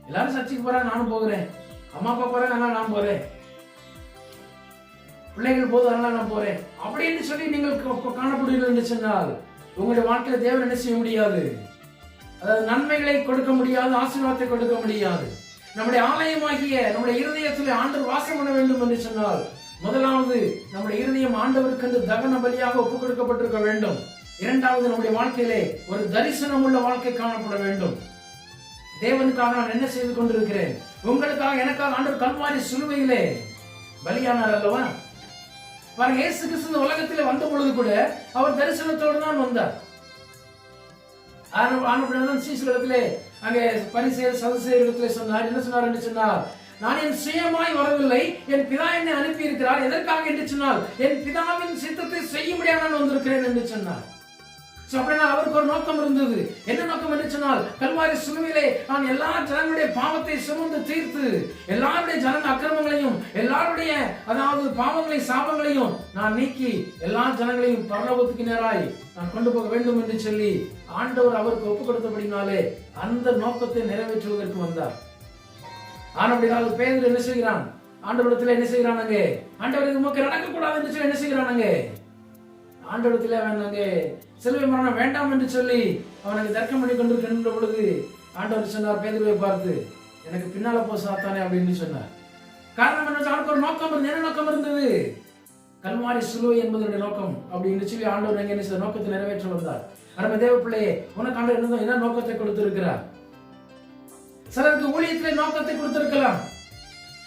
எல்லாரும் சர்ச்சைக்கு போறாங்க, நானும் போகிறேன், அம்மா அப்பா போறாங்க, அதனால நான் போறேன், பிள்ளைகள் போது அதனால நான் போறேன் அப்படின்னு சொல்லி நீங்கள் காணப்படுவீர்கள் என்று சொன்னால் உங்களுடைய வாழ்க்கையில தேவன் என்ன செய்ய முடியாது? அதாவது நன்மைகளை கொடுக்க முடியாது, ஆசீர்வாதத்தை கொடுக்க முடியாது. நம்முடைய ஆலயமாகிய நம்முடைய இருதயத்திலே ஆண்டவர் வாசம் பண்ண வேண்டும் என்று சொன்னால், முதலாவது நம்முடைய இருதயம் ஆண்டவருக்கு என்று தகன பலியாக ஒப்புக் கொடுக்கப்பட்டிருக்க வேண்டும். இரண்டாவது நம்முடைய வாழ்க்கையிலே ஒரு தரிசனம் உள்ள வாழ்க்கை காணப்பட வேண்டும். தேவனுக்காக நான் என்ன செய்து கொண்டிருக்கிறேன்? உங்களுக்காக, எனக்காக ஆண்டவர் கல்வாரி சிலுவையிலே பலியானார் அல்லவா? பாருங்க, இயேசு கிறிஸ்து உலகத்திலே வந்த பொழுது கூட அவர் தரிசனத்தோடு தான் வந்தார். சீசரிடத்திலே அங்கே பரிசேயர் சதுசேயரிடத்திலே சொன்னார். என்ன சொன்னார் என்று சொன்னார், நான் என் சுயமாய் வரவில்லை, என் பிதா என்னை அனுப்பி இருக்கிறார். எதற்காக என்று சொன்னால், என் பிதாவின் சித்தத்தை செய்யும்படியாக நான் வந்திருக்கிறேன் என்று சொன்னார். அப்படின்னா அவருக்கு ஒரு நோக்கம் இருந்தது. என்ன நோக்கம் என்று சொன்னால், கல்வாரி சிலுவையிலே நான் எல்லா ஜனங்களுடைய பாவத்தை சுமந்து தீர்த்து, எல்லாருடைய ஜன அக்கிரமங்களையும், எல்லாருடைய அதாவது பாவங்களை சாபங்களையும் நான் நீக்கி எல்லா ஜனங்களையும் பரலோகத்துக்கு நேராய் நான் கொண்டு போக வேண்டும் என்று சொல்லி ஆண்டவர் அவருக்கு ஒப்புக் கொடுத்தபடினாலே அந்த நோக்கத்தை நிறைவேற்றுவதற்கு வந்தார். ஆனால் பேதுரு என்ன செய்கிறான்? ஆண்டவரிடத்தில் என்ன செய்கிறான்? அங்கே ஆண்டவர் இது உமக்கு நடக்கக்கூடாது என்று சொல்லி என்ன செய்கிறான்? அங்கே ஆண்டவரிடத்தில் அவன் அங்கே சிலுவை மரணம் வேண்டாம் என்று சொல்லி அவனுக்கு தர்க்கம் பண்ணி கொண்டிருக்கின்ற பொழுது ஆண்டவர் சொன்னார் பேதுருவை பார்த்து, எனக்கு பின்னால போ சாத்தானே அப்படின்னு சொன்னார். காரணம் என்ன? அவனுக்கு ஒரு நோக்கம் இருந்தது. என்ன நோக்கம் இருந்தது? கல்வாரி சிலுவை என்பதனுடைய நோக்கம் அப்படின்னு சொல்லி ஆண்டவர் அங்கே என்ன நோக்கத்தை நிறைவேற்ற வந்தார். அருமை தேவ பிள்ளையே, உனக்கு ஆண்டவர் என்ன நோக்கத்தை கொடுத்திருக்கிறார்? சிலருக்கு ஊழியத்திலே நோக்கத்தை கொடுத்திருக்கலாம்.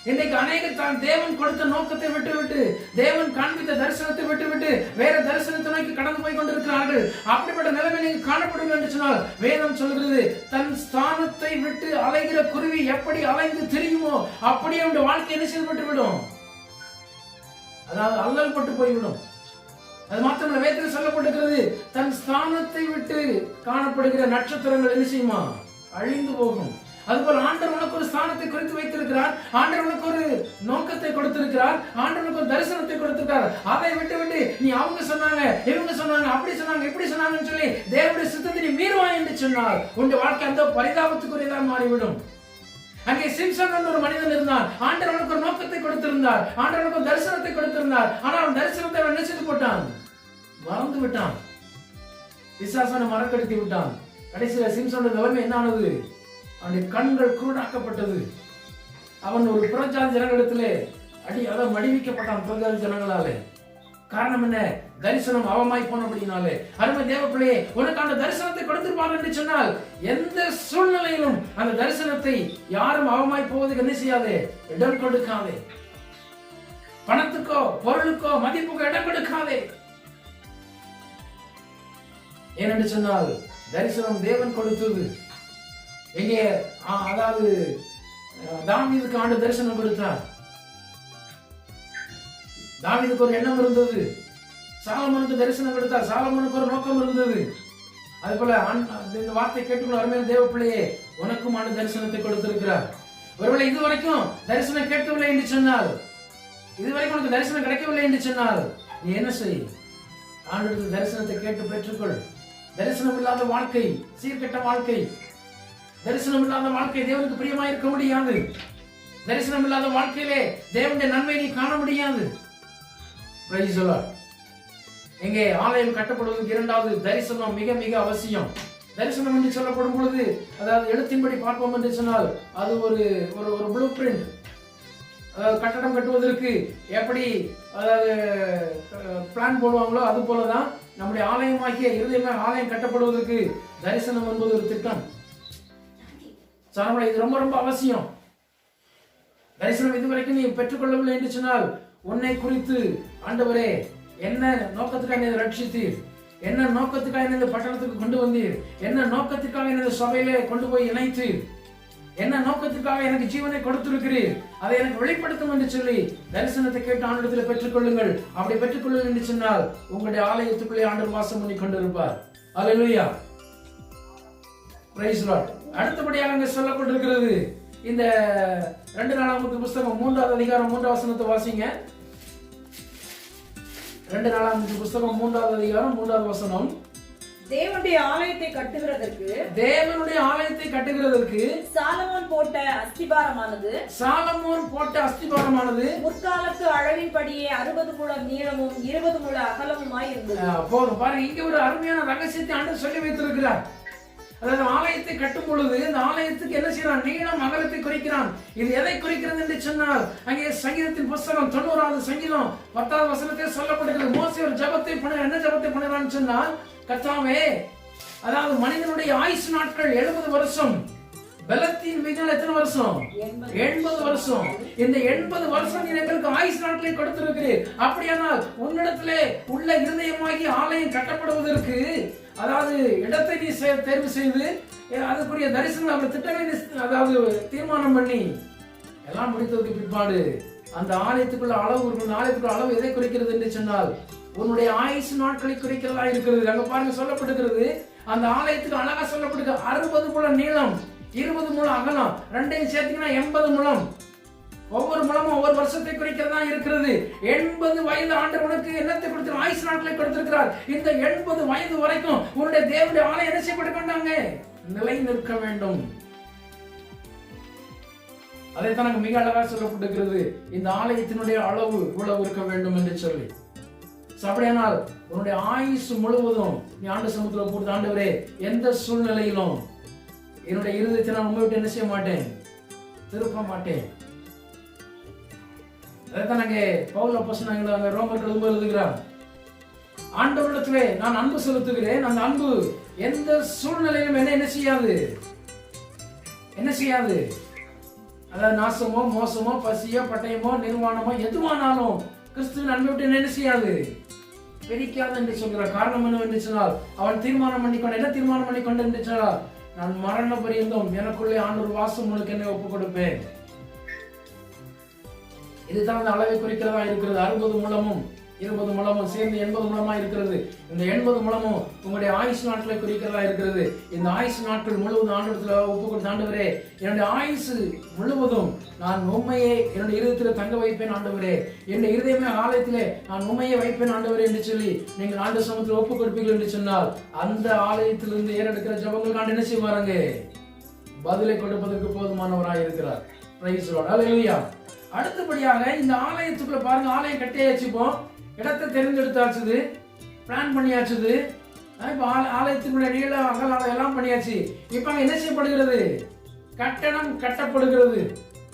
இன்னைக்கு அநேகர் தான் தேவன் கொடுத்த நோக்கத்தை விட்டு தேவன் காண்பித்த தரிசனத்தை விட்டு வேற தரிசனத்தை நோக்கி கடந்து போய் கொண்டிருக்கிறார்கள். அப்படிப்பட்ட நிலைமை நீங்க காணப்படுங்கள் என்று சொன்னால் வேதம் சொல்கிறது, தன் ஸ்தானத்தை விட்டு அலைகிற குருவி எப்படி அலைந்து திரியுமோ அப்படியே அவனுடைய வாழ்க்கை என்ன செய்யப்பட்டு விடும், அதாவது அல்லல் பட்டு போய்விடும். அது மாத்திரமல்ல, வேதத்தில் சொல்லப்பட்டிருக்கிறது, தன் ஸ்தானத்தை விட்டு காணப்படுகிற நட்சத்திரங்கள் என்ன செய்யுமா, அழிந்து போகும். அதுபோல் ஆண்டவர் உனக்கு ஒரு ஸ்தானத்தை குறித்து வைத்திருக்கிறார், ஆண்டவர் உனக்கு ஒரு நோக்கத்தை கொடுத்திருக்கிறார், ஆண்டவர் உனக்கு ஒரு தரிசனத்தை கொடுத்திருக்கிறார். அதை விட்டு நீ அவங்க சொன்னாங்க, இவங்க சொன்னாங்க, அப்படி சொன்னாங்க, இப்படி சொன்னாங்கன்னு சொல்லி தேவனுடைய சித்தத்தை நீ மீறுவாய் என்று சொன்னால் உன்னுடைய வாழ்க்கை அந்த பரிதாபத்துக்குரியதாக மாறிவிடும். அங்கே சிம்சன் ஒரு மனிதன் இருந்தான். ஆண்டவர் அவனுக்கு ஒரு நோக்கத்தை கொடுத்திருந்தார், ஆண்டவர் அவனுக்கு ஒரு தரிசனத்தை கொடுத்திருந்தார். ஆனால் அவன் தரிசனத்தை அவன் நினைச்சு போட்டான், மறந்து விட்டான், பிசாசான மறக்கடித்து விட்டான். கடைசியில் சிம்சனுடைய நிலைமை என்ன ஆனது, அவனுடைய கண்கள் குருடாக்கப்பட்டது. அவன் ஒரு புறஜாதி ஜனங்களிடத்திலே அதாவது மடிவிக்கப்பட்டான் புறஜாதி ஜனங்களாலே. காரணம் என்ன, தரிசனம் அவமாய் போனபடினாலே. அருமை தேவ பிள்ளையே, உனக்கான தரிசனத்தை கொடுத்திருப்பார் என்று சொன்னால் எந்த சூழ்நிலையிலும் அந்த தரிசனத்தை யாரும் அவமாய் போவதுக்கு என்ன செய்யாதே, இடம் கொடுக்காதே. பணத்துக்கோ பொருளுக்கோ மதிப்புக்கோ இடம் கொடுக்காதே. ஏனென்று சொன்னால் தரிசனம் தேவன் கொடுத்தது. எங்கே, அதாவது தாவீதுக்கு ஆண்டவர் தரிசனம் கொடுத்தார். தாவீதுக்கு ஒரு எண்ணம் இருந்தது, சாலமோனுக்கு தரிசனம் கொடுத்தார், சாலமோனுக்கு ஒரு நோக்கம் இருந்தது. அது போல இந்த வார்த்தை கேட்டுக்கொள்ள அருமையான தேவ பிள்ளையே, உனக்கும் ஆண்டு தரிசனத்தை கொடுத்திருக்கிறார். ஒருவேளை இதுவரைக்கும் தரிசனம் கேட்கவில்லை என்று சொன்னால், இதுவரைக்கும் உனக்கு தரிசனம் கிடைக்கவில்லை என்று சொன்னால் நீ என்ன செய், ஆண்டவருக்கு தரிசனத்தை கேட்டு பெற்றுக்கொள். தரிசனம் இல்லாத வாழ்க்கை சீர்கெட்ட வாழ்க்கை. தரிசனம் இல்லாத வாழ்க்கை தேவனுக்கு பிரியமா இருக்க முடியாது. தரிசனம் இல்லாத வாழ்க்கையிலே தேவனுடைய நன்மை நீ காண முடியாது. Price the Lord. எங்கே ஆலயம் கட்டப்படுவதற்கு இரண்டாவது தரிசனம் மிக மிக அவசியம். தரிசனம் என்று சொல்லப்படும் பொழுது, அதாவது எழுத்தின்படி பார்ப்போம் என்று சொன்னால் அது ஒரு ஒரு ப்ளூ பிரிண்ட். அதாவது கட்டடம் கட்டுவதற்கு எப்படி அதாவது பிளான் போடுவாங்களோ அது போலதான் நம்முடைய ஆலயமாகிய இருதயமாக ஆலயம் கட்டப்படுவதற்கு தரிசனம் என்பது ஒரு திட்டம். இது ரொம்ப ரொம்ப அவசியம். தரிசனம் இதுவரைக்கும் நீ பெற்றுக்கொள்ளவில்லை என்று சொன்னால் உன்னை குறித்து ஆண்டவரே என்ன நோக்கத்துக்காக என்னை ரட்சித்தீர், என்ன நோக்கத்துக்காக என்னை பட்டணத்துக்கு கொண்டு வந்தீர், என்ன நோக்கத்துக்காக என்னை சபையிலே கொண்டு போய் இணைத்தீர், என்ன நோக்கத்துக்காக எனக்கு ஜீவனை கொடுத்திருக்கிறீர், அதை எனக்கு வெளிப்படுத்தும் என்று சொல்லி தரிசனத்தை கேட்டு ஆண்டவரிடத்தில் பெற்றுக்கொள்ளுங்கள். அப்படி பெற்றுக்கொள்ளுங்கள் என்று சொன்னால் உங்களுடைய ஆலயத்துக்குள்ளே ஆண்டவர் வாசம் பண்ணி கொண்டிருப்பார். அல்லேலூயா, பிரைஸ் தி லார்ட். அடுத்தபடியாக அங்கே சொல்லப்பட்டிருக்கிறது, இந்த 2 நாளாகமத்தின் புஸ்தகம் 3வது அதிகாரம் 3வது வசனத்தை வாசிங்க. 2 நாளாகமத்தின் புஸ்தகம் 3வது அதிகாரம் 3வது வசனம். தேவனுடைய ஆலயத்தை கட்டுகிறதற்கு சாலமோன் போட்ட அஸ்திபாரமானது முற்காலத்து அளவின்படியே 60 முழம் நீளமும் 20 முழ அகலமுமாய் இருந்தது. போதும் பாருங்க, இங்க ஒரு அருமையான ரகசியத்தை ஆண்டவர் சொல்லி வைத்திருக்கிறார். அதாவது ஆலயத்தை கட்டும் பொழுது இந்த ஆலயத்துக்கு என்ன செய்யறான், நீளம் அகலத்தை குறிக்கிறான். இது எதை குறிக்கிறது என்று சொன்னால், அங்கே சங்கீதத்தின் புஸ்தகம் 90வது சங்கீதம் 10வது வசனத்தில் சொல்லப்படுகிறது. மோசே ஒரு ஜெபத்தை என்ன ஜெபத்தை பண்ணுறான்னு சொன்னால், கர்த்தாவே, அதாவது மனிதனுடைய ஆயுசு நாட்கள் 70 வருஷம், பலத்தின் மிகுதியால் எத்தனை வருஷம், 80 வருஷம். இந்த 80 வருஷம் நீ எங்களுக்கு ஆயுசு நாட்களை கொடுத்திருக்கிறீர். அப்படியானால் உன்னிடத்திலே உள்ள இருதயமாகி ஆலயம் கட்டப்படுவதற்கு, அதாவது இடத்தை நீ தேர்வு செய்து அதுக்குரிய தரிசனம் திட்டங்களை அதாவது தீர்மானம் பண்ணி எல்லாம் முடித்ததுக்கு பிற்பாடு அந்த ஆலயத்துக்குள்ள அளவு எதை குறிக்கிறது என்று சொன்னால் உன்னுடைய ஆயுசு நாட்களை குறிக்கிறதா இருக்கிறது. அங்க பாருங்க சொல்லப்பட்டிருக்கிறது, அந்த ஆலயத்துக்கு அழகா சொல்லப்பட்டிருக்கு 60 முழம் நீளம் 20 முழம் அகலம், ரெண்டையும் சேர்த்தீங்கன்னா 80 முழம். ஒவ்வொரு முழமும் ஒவ்வொரு வருஷத்தை குறிக்கிறதா இருக்கிறது. 80 வயது ஆண்டவர் உனக்கு என்னத்தை கொடுத்திருக்கிறார், ஆயுசு நாட்களை கொடுத்திருக்கிறார். இந்த 80 வயது வரைக்கும் உன்னுடைய தேவனுடைய ஆலயம் என்ன செய்யப்பட வேண்டாங்க, நிலை நிற்க வேண்டும். அதைத்தான் எனக்கு மிக அழகாக சொல்லப்பட்டிருக்கிறது, இந்த ஆலயத்தினுடைய அளவு இவ்வளவு இருக்க வேண்டும் என்று சொல்லி. அப்படியானால் உன்னுடைய ஆயுசு முழுவதும் நீ ஆண்டு சமூகத்துல போட்டு, ஆண்டவரே எந்த சூழ்நிலையிலும் என்னுடைய இருதயத்தை நான் உங்க விட்டு என்ன செய்ய மாட்டேன், திருப்ப மாட்டேன். அதைத்தான் நாங்க பவுல் அப்போஸ்தலன் ரோமர்கள் 9 எழுதுகிறார், ஆண்டவரிடத்திலே நான் அன்பு செலுத்துகிறேன், அந்த அன்பு எந்த சூழ்நிலையிலும் என்ன செய்யாது, அதாவது நாசமோ மோசமோ பசியோ பட்டயமோ நிர்வாணமோ எதுவானாலும் கிறிஸ்துவின் அன்பை விட்டு என்ன செய்யாது, பிரிக்காது என்று சொல்கிறார். காரணம் என்னவென்று சொன்னால் அவன் தீர்மானம் பண்ணிக்கொண்டு என்ன தீர்மானம் பண்ணிக்கொண்டு என்று சொன்னால், நான் மரண பரியந்தம் எனக்குள்ளே ஆண்டவர் வாசம் உங்களுக்கு என்னை ஒப்புக் கொடுப்பேன். இதுதான் அந்த அளவை குறிக்கிறதா இருக்கிறது. 60 முழமும் 20 முழமும் சேர்ந்து 80 முழமா இருக்கிறது. இந்த 80 முழமும் உங்களுடைய ஆயுஷ் நாட்களை குறிக்கிறதா இருக்கிறது. இந்த ஆயுஷ் நாட்கள் முழுவதும் ஆண்டவரத்துல ஒப்பு கொடுத்த, ஆண்டவரே என்னுடைய ஆயுசு முழுவதும் நான் உண்மையை என்னுடைய இருதயத்தில் தங்க வைப்பேன் ஆண்டவரே, என்னுடைய இருதயமே ஆலயத்திலே நான் உண்மையை வைப்பேன் ஆண்டவரே என்று சொல்லி நீங்கள் ஆண்டு சமூகத்தில் ஒப்பு கொடுப்பீர்கள் என்று சொன்னால், அந்த ஆலயத்திலிருந்து ஏறெடுக்கிற ஜபங்கள் ஆண்டு என்ன செய்வாருங்க, பதிலை கொடுப்பதற்கு போதுமானவராய் இருக்கிறார். Praise the Lord. ஹல்லேலூயா. அடுத்தபடியாக இந்த ஆலயத்துக்குள்ள பாருங்க, ஆலயம் கட்டியாச்சுப்போம், இடத்தை தெரிந்தெடுத்தாச்சுது, பிளான் பண்ணியாச்சுது. இப்ப ஆலயத்தினுடைய நீள அகல எல்லாம் பண்ணியாச்சு. இப்ப அங்க என்ன செய்யப்படுகிறது, கட்டணம் கட்டப்படுகிறது.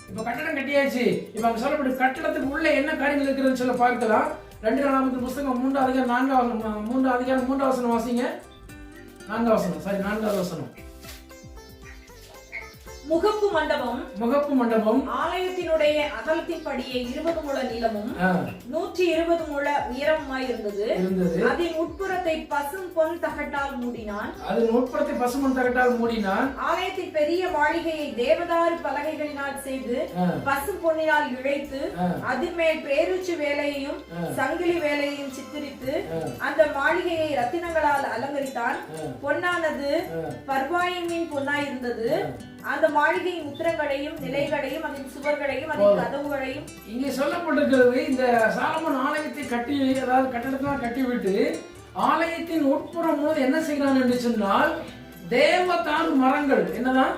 இப்ப கட்டணம் கட்டியாச்சு. இப்ப அங்க சொல்லப்படும் கட்டடத்துக்கு உள்ள என்ன காரியங்கள் இருக்கிறதுன்னு சொல்ல பார்க்கலாம். 2 நாளாகமத்தின் புத்தகம் 3 அதிகாரம் 3 வசனம் வாசிங்க. 4வது வசனம். முகப்பு மண்டபம் ஆலயத்தினுடைய அகலத்தின் படியே 20 முழ நீளமும் 120 முழ உயரமுமாய் இருந்தது. அதன் உட்புறத்தை பசும் பொன் தகட்டால் மூடினான். ஆலயத்தின் பெரிய மாளிகையை தேவதாரு பலகைகளினால் செய்து பசும் பொன்னினால் இழைத்து அதன் மேல் பேரூச்சு வேலையையும் சங்கிலி வேலையையும் சித்தரித்து அந்த மாளிகையை ரத்தினங்களால் அலங்கரித்தான். பொன்னானது பர்வாயிமின் பொன்னாய் இருந்தது. அந்த மாளிகையின் உத்திரங்களையும் நிலைகளையும் அதன் சுவர்களையும் அதன் கதவுகளையும் இங்கே சொல்லப்பட்டிருக்கிறது. இந்த சாலமோன் ஆலயத்தை கட்டி, அதாவது கட்டடத்தெல்லாம் கட்டிவிட்டு ஆலயத்தின் உட்புறம் போது என்ன செய்கிறான் என்று சொன்னால், தேவதாரு மரங்கள், என்னதான்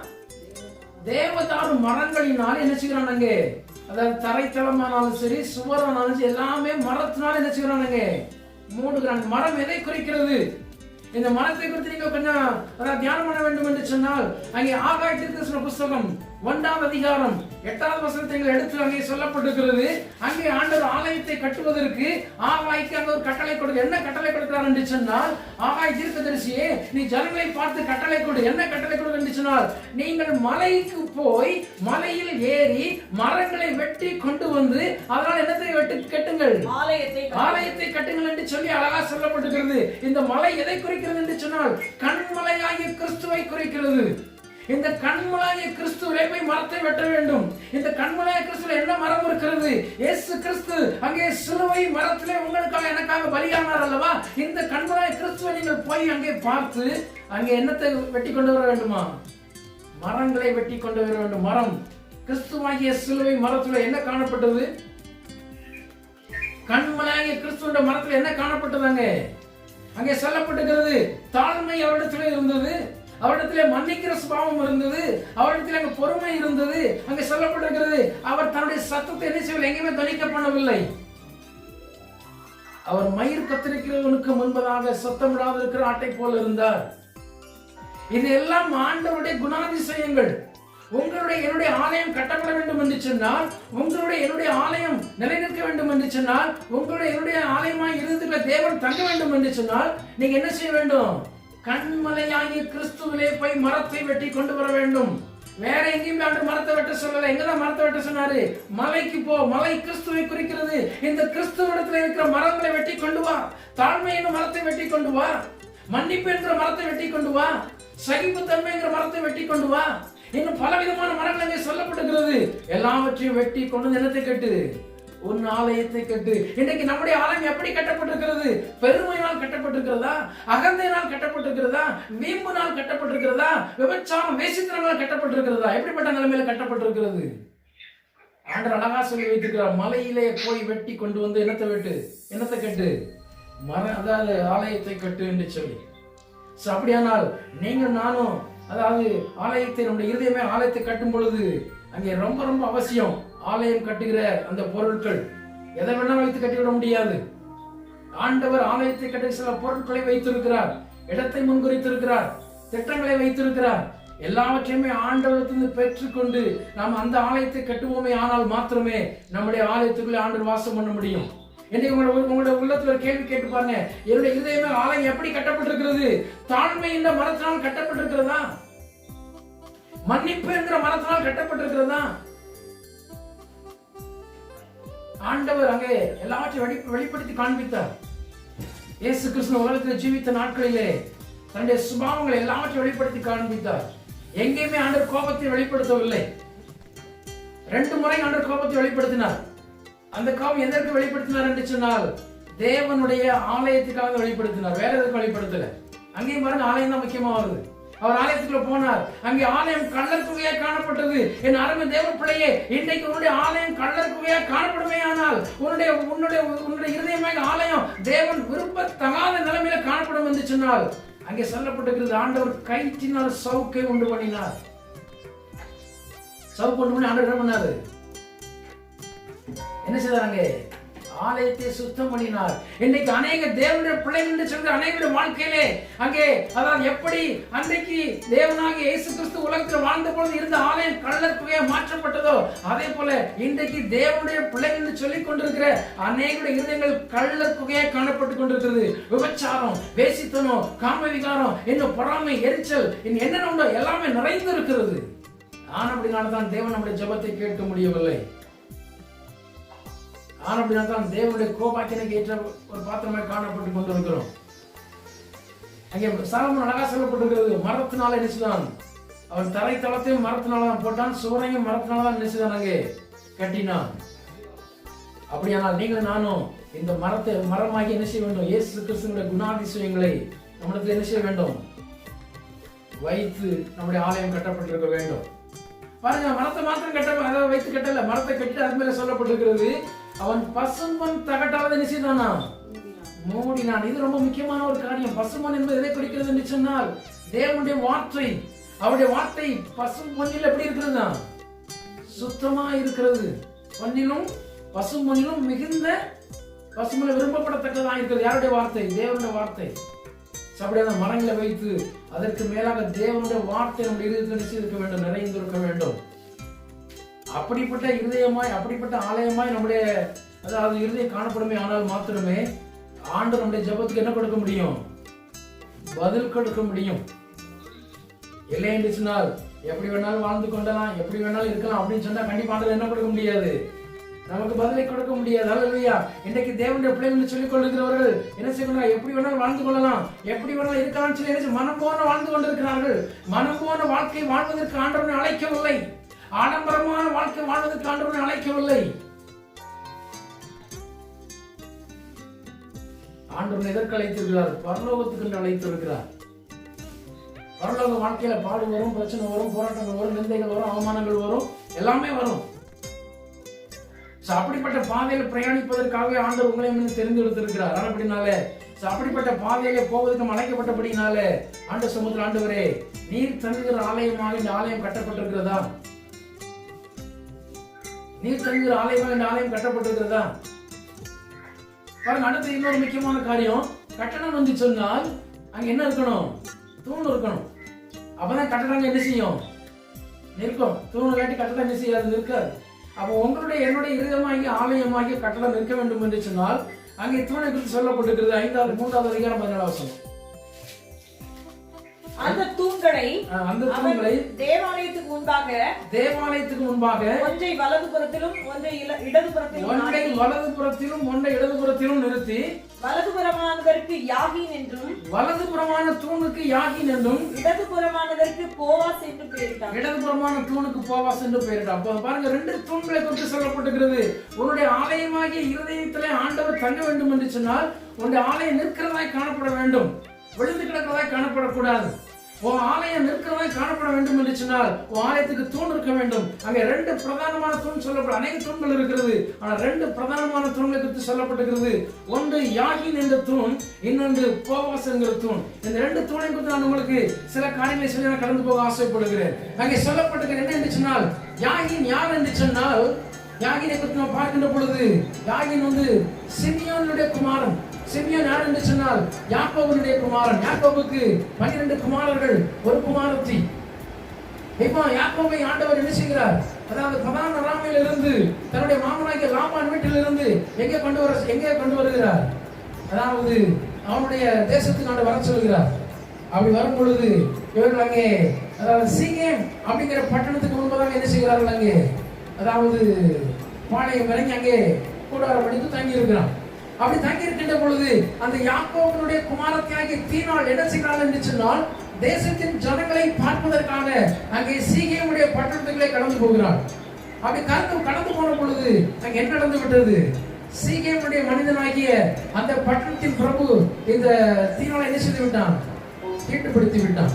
தேவதாரு மரங்களினால் என்ன செய்கிறான் அங்கே, அதாவது தரைத்தளமானாலும் சரி சுவரானாலும் சரி எல்லாமே மரத்தினால் என்ன செய்கிறான் அங்கே மூடுகிறான். மரம் எதை குறிக்கிறது? இந்த மரத்தை குறித்து நீங்க கொஞ்சம் தியானம் பண்ண வேண்டும் என்று சொன்னால், அங்கே ஆகாய தீர்க்கதரிசன புஸ்தகம் 1ஆம் அதிகாரம் 8வது வசனத்தை எடுத்து அங்கே சொல்லப்பட்டிருக்கிறது. அங்கே ஆண்டவர் ஆலயத்தை கட்டுவதற்கு ஆகாய்க்கு அங்க ஒரு கட்டளை கொடுக்க, என்ன கட்டளை கொடுக்கிறார் என்று சொன்னால், ஆகாய தீர்க்கதரிசியே நீ ஜனங்களை பார்த்து கட்டளை கொடு. என்ன கட்டளை கொடு என்று சொன்னால், நீங்கள் மலைக்கு போய் மலையில் ஏறி மரங்களை வெட்டி கொண்டு வந்து அதனால் என்னத்தை கட்டுங்கள், ஆலயத்தை கட்டுங்கள் என்று சொல்லி அழகா சொல்லப்பட்டிருக்கிறது. இந்த மலை எதை குறிக்கிறது என்று சொன்னால், கண்மலையாகிய கிறிஸ்துவை குறிக்கிறது. இந்த கண்மலையாகிய கிறிஸ்துவிலே போய் மரத்தை வெட்ட வேண்டும். இந்த கண்மலையாகிய கிறிஸ்துவில என்ன மரம் இருக்கிறது? இயேசு கிறிஸ்து அங்கே சிலுவை மரத்திலே உங்களுக்காக எனக்காக பலியானார் அல்லவா? இந்த கண்மலையாகிய கிறிஸ்துவை நீங்கள் போய் அங்கே பார்த்து அங்கே என்னத்தை வெட்டி கொண்டு வர வேண்டுமா? மரங்களை வெட்டி கொண்டு வர வேண்டும். மரம் கிறிஸ்துவாகிய சிலுவை மரத்துல என்ன காணப்பட்டது? கண்மலையாகிய கிறிஸ்துவோட மரத்துல என்ன காணப்பட்டதாங்க? அங்கே சொல்லப்பட்டிருக்கிறது, தாழ்மை அவரிடத்திலே இருந்தது, அவரிடத்திலே மன்னிக்கிற சுபாவம் இருந்தது, அவரிடத்திலே அங்க பொறுமை இருந்தது. அங்கே சொல்லப்பட்டிருக்கிறது, அவர் தன்னுடைய சத்தத்தை என்ன செய்யவில்லை, எங்கேயுமே துணிக்க பண்ணவில்லை. அவர் மயிர் கத்தரிக்கிறவனுக்கு முன்பதாக சத்தமிடாது இருக்கிற ஆட்டை போல இருந்தார். இது எல்லாம் ஆண்டவருடைய குணாதிசயங்கள். உங்களுடைய என்னுடைய ஆலயம் கட்டப்பட வேண்டும் என்று சொன்னால், உங்களுடைய என்னுடைய ஆலயம் நிலைநிற்க வேண்டும் என்று சொன்னால், உங்களுடைய என்னுடைய ஆலயமாய் இருந்துள்ள தேவன் தங்க வேண்டும் என்று சொன்னால், நீங்க என்ன செய்ய வேண்டும்? கண்மலையாகிய கிறிஸ்துவிலே போய் மரத்தை வெட்டி கொண்டு வர வேண்டும். வேற எங்கேயும் மரத்தை வெட்ட சொல்லல. எங்கதான் மரத்தை வெட்ட சொன்னாரு? மலைக்கு போ. மலை கிறிஸ்துவை குறிக்கிறது. இந்த கிறிஸ்துவிடத்துல இருக்கிற மரங்களை வெட்டி கொண்டு வா. தாழ்மை என்ற மரத்தை வெட்டி கொண்டு வா. மன்னிப்பு என்கிற மரத்தை வெட்டி கொண்டு வா. சகிப்புத்தன்மை என்கிற மரத்தை வெட்டி கொண்டு வா. இன்னும் பலவிதமான மரங்கள் அங்கே சொல்லப்பட்டிருக்கிறது. எல்லாவற்றையும் வெட்டி கொண்டு நிலத்தை கட்டு, உன் ஆலயத்தை கட்டு. இன்றைக்கு நம்முடைய ஆலயம் எப்படி கட்டப்பட்டிருக்கிறது? பெருமையினால் கட்டப்பட்டிருக்கிறதா? அகந்தையினால் கட்டப்பட்டிருக்கிறதா? வீம்பினால் கட்டப்பட்டிருக்கிறதா? விபச்சாரம் வேசித்தனங்களால் கட்டப்பட்டிருக்கிறதா? எப்படிப்பட்ட நிலைமையில கட்டப்பட்டிருக்கிறது? ஆண்டவர் அழகா சொல்லி வைத்திருக்கிறார், மலையிலே போய் வெட்டி கொண்டு வந்து என்னத்தை கட்டு, அதாவது ஆலயத்தை கட்டு என்று சொல்லி. அப்படியானால் நீங்கள் நானும், அதாவது ஆலயத்தை, நம்முடைய இருதயமே ஆலயத்தை கட்டும் பொழுது அங்கே ரொம்ப ரொம்ப அவசியம். ஆலயம் கட்டுகிற அந்த பொருட்கள் எதை வேணா வைத்து கட்டிவிட முடியாது. ஆண்டவர் ஆலயத்தை கட்ட சில பொருட்களை வைத்திருக்கிறார், இடத்தை முன்குறித்திருக்கிறார், திட்டங்களை வைத்திருக்கிறார். எல்லாவற்றையுமே ஆண்டவரத்திலிருந்து பெற்றுக்கொண்டு நாம் அந்த ஆலயத்தை கட்டுவோமே, ஆனால் மாத்திரமே நம்முடைய ஆலயத்துக்குள்ளே ஆண்டவர் வாசம் பண்ண முடியும். இன்னைக்கு உங்களுடைய உள்ளத்துல ஒரு கேள்வி கேட்டு பாருங்க, என்னுடைய இதயமே ஆலயம் எப்படி கட்டப்பட்டிருக்கிறது? தாழ்மை என்ற மரத்தினால் கட்டப்பட்டிருக்கிறதா? மன்னிப்பு என்கிற மரத்தினால் கட்டப்பட்டிருக்கிறதா? ஆண்டவர் அங்கே எல்லாவற்றையும் வெளிப்படுத்தி காண்பித்தார். இயேசு கிறிஸ்து உலகத்தில் ஜீவித்த நாட்களிலே தன்னுடைய சுபாவங்களை எல்லாவற்றையும் வெளிப்படுத்தி காண்பித்தார். எங்கேயுமே ஆண்டவர் கோபத்தை வெளிப்படுத்தவில்லை. 2 முறை ஆண்டவர் கோபத்தை வெளிப்படுத்தினார். அந்த கோபம் எதற்கு வெளிப்படுத்தினார் என்று சொன்னால் தேவனுடைய ஆலயத்துக்காக வெளிப்படுத்தினார், வேற எதற்கு வெளிப்படுத்தல. அங்கேயும் பாருங்க, ஆலயம் தான் முக்கியமா வருது. அவர் ஆலயத்துக்குள்ள போனார், அங்கே ஆலயம் கள்ளர் குகையா காணப்பட்டது. என் அருமை தேவ பிள்ளையே, இன்றைக்கு உன்னுடைய ஆலயம் கள்ளர் குகையா காணப்படுமே ஆனால் உன்னுடைய இருதயமாக ஆலயம் தேவன் விரும்பத்தகாத நிலைமையில காணப்படும் என்று சொன்னால் அங்கே சொல்லப்பட்டிருக்கிறது, ஆண்டவர் கயிற்றினால் சவுக்கை உண்டு பண்ணினார். சவுக்கு உண்டு பண்ணி ஆண்டவர் என்ன பண்ணாரு? என்ன செய்தாங்க? ஆலயத்தை சுத்தம் பண்ணினார். இன்னைக்கு அநேக தேவனுடைய பிள்ளைகள் என்று சொல்ற அநேகருடைய வாழ்க்கையிலே அங்கே அதாவது எப்படி அன்றைக்கு தேவனாகிய இயேசு கிறிஸ்து உலகத்தில் வாழ்ந்த பொழுது இருந்த ஆலயம் கள்ளர் குகையா மாற்றப்பட்டதோ அதே போல இன்றைக்கு தேவனுடைய பிள்ளைகள் என்று சொல்லிக் கொண்டிருக்கிற அநேகருடைய இருதயங்கள் கள்ளர் குகையா காணப்பட்டுக் கொண்டிருக்கிறது. விபச்சாரம், வேசித்தனம், காம விகாரம், இன்னும் பொறாமை, எரிச்சல், இன்னும் என்னென்ன உண்டோ எல்லாமே நிறைந்து இருக்கிறது. ஆனா அப்படினால்தான் தேவன் நம்முடைய ஜெபத்தை கேட்க முடியவில்லை. ஆனப்படினால்தான் தேவனுடைய கோபாக்கினைக்கு ஏற்ற ஒரு பாத்திரமாக காணப்பட்டு கொண்டிருக்கிறோம். அங்கே சாலமோன் அழகா சொல்லப்பட்டிருக்கிறது, மரத்தினால நினைச்சுதான் அவன் தரை தளத்தையும் மரத்தினால்தான் போட்டான், சுவரையும் மரத்தினால்தான் நினைச்சுதான் அங்கே கட்டினான். அப்படியானால் நீங்களும் நானும் இந்த மரமாகி என்ன செய்ய வேண்டும்? இயேசு கிறிஸ்துவினுடைய குணாதிசயங்களை நம்மிடத்தில் என்ன செய்ய வேண்டும்? வைத்து நம்முடைய ஆலயம் கட்டப்பட்டிருக்க வேண்டும். பாருங்க, மரத்தை மாத்திரம் கட்ட வைத்து கட்டல, மரத்தை கட்டி அது மேல சொல்லப்பட்டிருக்கிறது, அவன் பசும்பொன் தகட்டால நிச்சயதானா மூடினான். இது ரொம்ப முக்கியமான ஒரு காரியம். பசும்பொன் என்பது எதை குறிக்கிறது என்று சொன்னால் தேவனுடைய வார்த்தை. அவருடைய வார்த்தை பசும் பொன்னில் எப்படி இருக்கிறது? சுத்தமா இருக்கிறது. பொன்னிலும் பசும் பொன்னிலும் மிகுந்த பசும்பொன்னில் விரும்பப்படத்தக்கதாக இருக்கிறது. யாருடைய வார்த்தை? தேவனுடைய வார்த்தை. அப்படியான மரங்களை வைத்து அதற்கு மேலாக தேவனுடைய வார்த்தை நம்முடைய இருதயத்தில் நிச்சயிக்க வேண்டும், நிறைந்திருக்க வேண்டும். அப்படிப்பட்ட இருதயமாய், அப்படிப்பட்ட ஆலயமாய் நம்முடைய அதாவது இருதயம் காணப்படுமே ஆனால் மாத்திரமே ஆண்டவர் நம்முடைய ஜெபத்துக்கு என்ன கொடுக்க முடியும்? பதில் கொடுக்க முடியும். இல்லை என்று சொன்னால் எப்படி வேணாலும் வாழ்ந்து கொள்ளலாம், எப்படி வேணாலும் இருக்கலாம் அப்படின்னு சொன்னா கண்டிப்பா ஆண்டவர் என்ன கொடுக்க முடியாது? நமக்கு பதிலை கொடுக்க முடியாது. அல்லேலூயா. இன்றைக்கு தேவனுடைய பிள்ளைகள் சொல்லிக் கொள்ளுகிறவர்கள் என்ன செய்யணும்? எப்படி வேணாலும் வாழ்ந்து கொள்ளலாம், எப்படி வேணாலும் இருக்கலாம் சொல்லி மனம் போன வாழ்ந்து கொண்டிருக்கிறார்கள். மனம் போன வாழ்க்கை வாழ்வதற்கு ஆண்டவனை அழைக்கவில்லை. ஆடம்பரமான வாழ்க்கை வாழ்வதற்கு ஆண்டவனை அழைக்கவில்லை. ஆண்டவனை எதற்கு அழைத்திருக்கிறார்? பரலோகத்துக்கு அழைத்திருக்கிறார். பரலோக வாழ்க்கையில பாடு வரும், பிரச்சனை வரும், போராட்டங்கள் வரும், நிந்தைகள் வரும், அவமானங்கள் வரும், எல்லாமே வரும். அப்படிப்பட்ட பாதையில பிரயாணிப்பதற்காகவே ஆண்டவர் உங்களையும் தெரிந்தெடுத்திருக்கிறார். அப்படினாலே அப்படிப்பட்ட பாதையில போவதற்கு நம்ம அழைக்கப்பட்டபடினாலே ஆண்டவர் சமூகத்தில், ஆண்டவரே நீர் தங்குகிற ஆலயமாக இந்த ஆலயம் கட்டப்பட்டிருக்கிறதா? நீர் தங்குகிற ஆலயமாக இந்த ஆலயம் கட்டப்பட்டிருக்கிறதா? பாருங்க, அடுத்து இன்னொரு முக்கியமான காரியம். கட்டணம் வந்து சொன்னால் அங்க என்ன இருக்கணும்? தூண் இருக்கணும். அப்பதான் கட்டடம் என்ன செய்யும்? நிற்கும். தூண் இல்லாட்டி கட்டடம் என்ன செய்யாது? நிற்காது. அப்போ உங்களுடைய என்னுடைய இருதயமாகி ஆலயமாகி கட்டடம் நிற்க வேண்டும் என்று சொன்னால் அங்கே தூணை குறித்து சொல்லப்பட்டிருக்கிறது. 3வது அதிகாரம் 14வது வசனம். அந்த தூண்களை தேவாலயத்துக்கு முன்பாக ஒன்றை வலதுபுறத்திலும் ஒன்றை இடதுபுறத்திலும் நிறுத்தி வலதுபுறமானதற்கு யாகீன் என்றும் வலதுபுறமான தூணுக்கு யாகீன் என்றும் இடதுபுறமானதற்கு போவாஸ் என்று பெயரிட்டார். இடதுபுறமான தூணுக்கு போவாஸ் என்று பெயரிட்டார். பாருங்க, 2 தூண்களை குறித்து சொல்லப்பட்டிருக்கிறது. உன்னுடைய ஆலயமாகிய இருதயத்திலே ஆண்டவர் தங்க வேண்டும் என்று சொன்னால் உன்னுடைய ஆலயம் நிற்கிறதாய் காணப்பட வேண்டும், விழுந்து கிடக்கிறதாய் காணப்படக்கூடாது. உன் ஆலயம் நிற்கிறதாய் காணப்பட வேண்டும் என்று சொன்னால் உன் ஆலயத்துக்கு தூண் இருக்க வேண்டும். அங்கே 2 பிரதானமான தூண் சொல்லப்படும். அநேக தூண்கள் இருக்கிறது, ஆனால் 2 பிரதானமான தூண்களை குறித்து சொல்லப்பட்டிருக்கிறது. ஒன்று யாகீன் என்ற தூண், இன்னொன்று போவாஸ் என்கிற தூண். இந்த 2 தூணை குறித்து நான் உங்களுக்கு சில காரியங்களை சொல்லி நான் கடந்து போக ஆசைப்படுகிறேன். அங்கே சொல்லப்பட்டிருக்கிறது என்ன என்று சொன்னால், யாகீன் யார் என்று சொன்னால், யாகீனை குறித்து நாம் பார்க்கின்ற பொழுது யாகீன் வந்து சிமியோனுடைய குமாரன். சிமியோன் யார் என்று சொன்னால் யாக்கோபுடைய குமாரன். யாக்கோபுக்கு 12 குமாரர்கள், ஒரு குமாரத்தி. இப்போ யாக்கோபை ஆண்டவர் என்ன செய்கிறார்? அதாவது பதான் ராமையில இருந்து தன்னுடைய மாமனாகிய லாபான் வீட்டிலிருந்து எங்கே கொண்டு வருகிறார்? அதாவது அவனுடைய தேசத்துக்கு ஆண்டு வர சொல்கிறார். அப்படி வரும் பொழுது இவர்கள் அங்கே அதாவது சீகேம் அப்படிங்கிற பட்டணத்துக்கு முன்பதாக என்ன செய்கிறார்கள்? அங்கே அதாவது பாளையம் இறங்கி அங்கே கூடாரம் அடித்து தங்கி இருக்கிறான். அப்படி தங்கி இருக்கின்ற பொழுது அந்த யாக்கோபினுடைய குமாரத்தியாகிய தீனாள் என்ன செய்கிறாள் என்று சொன்னால், தேசத்தின் ஜனங்களை பார்ப்பதற்காக அங்கே சீகேமுடைய பட்டணத்துக்குள்ளே கடந்து போகிறாள். அப்படி கடந்து போன பொழுது அங்கே என்ன நடந்து விட்டது? சீகேமுடைய மனிதனாகிய அந்த பட்டணத்தின் பிரபு இந்த தீனாளை என்ன செய்து விட்டான்? தீட்டுப்படுத்தி விட்டான்.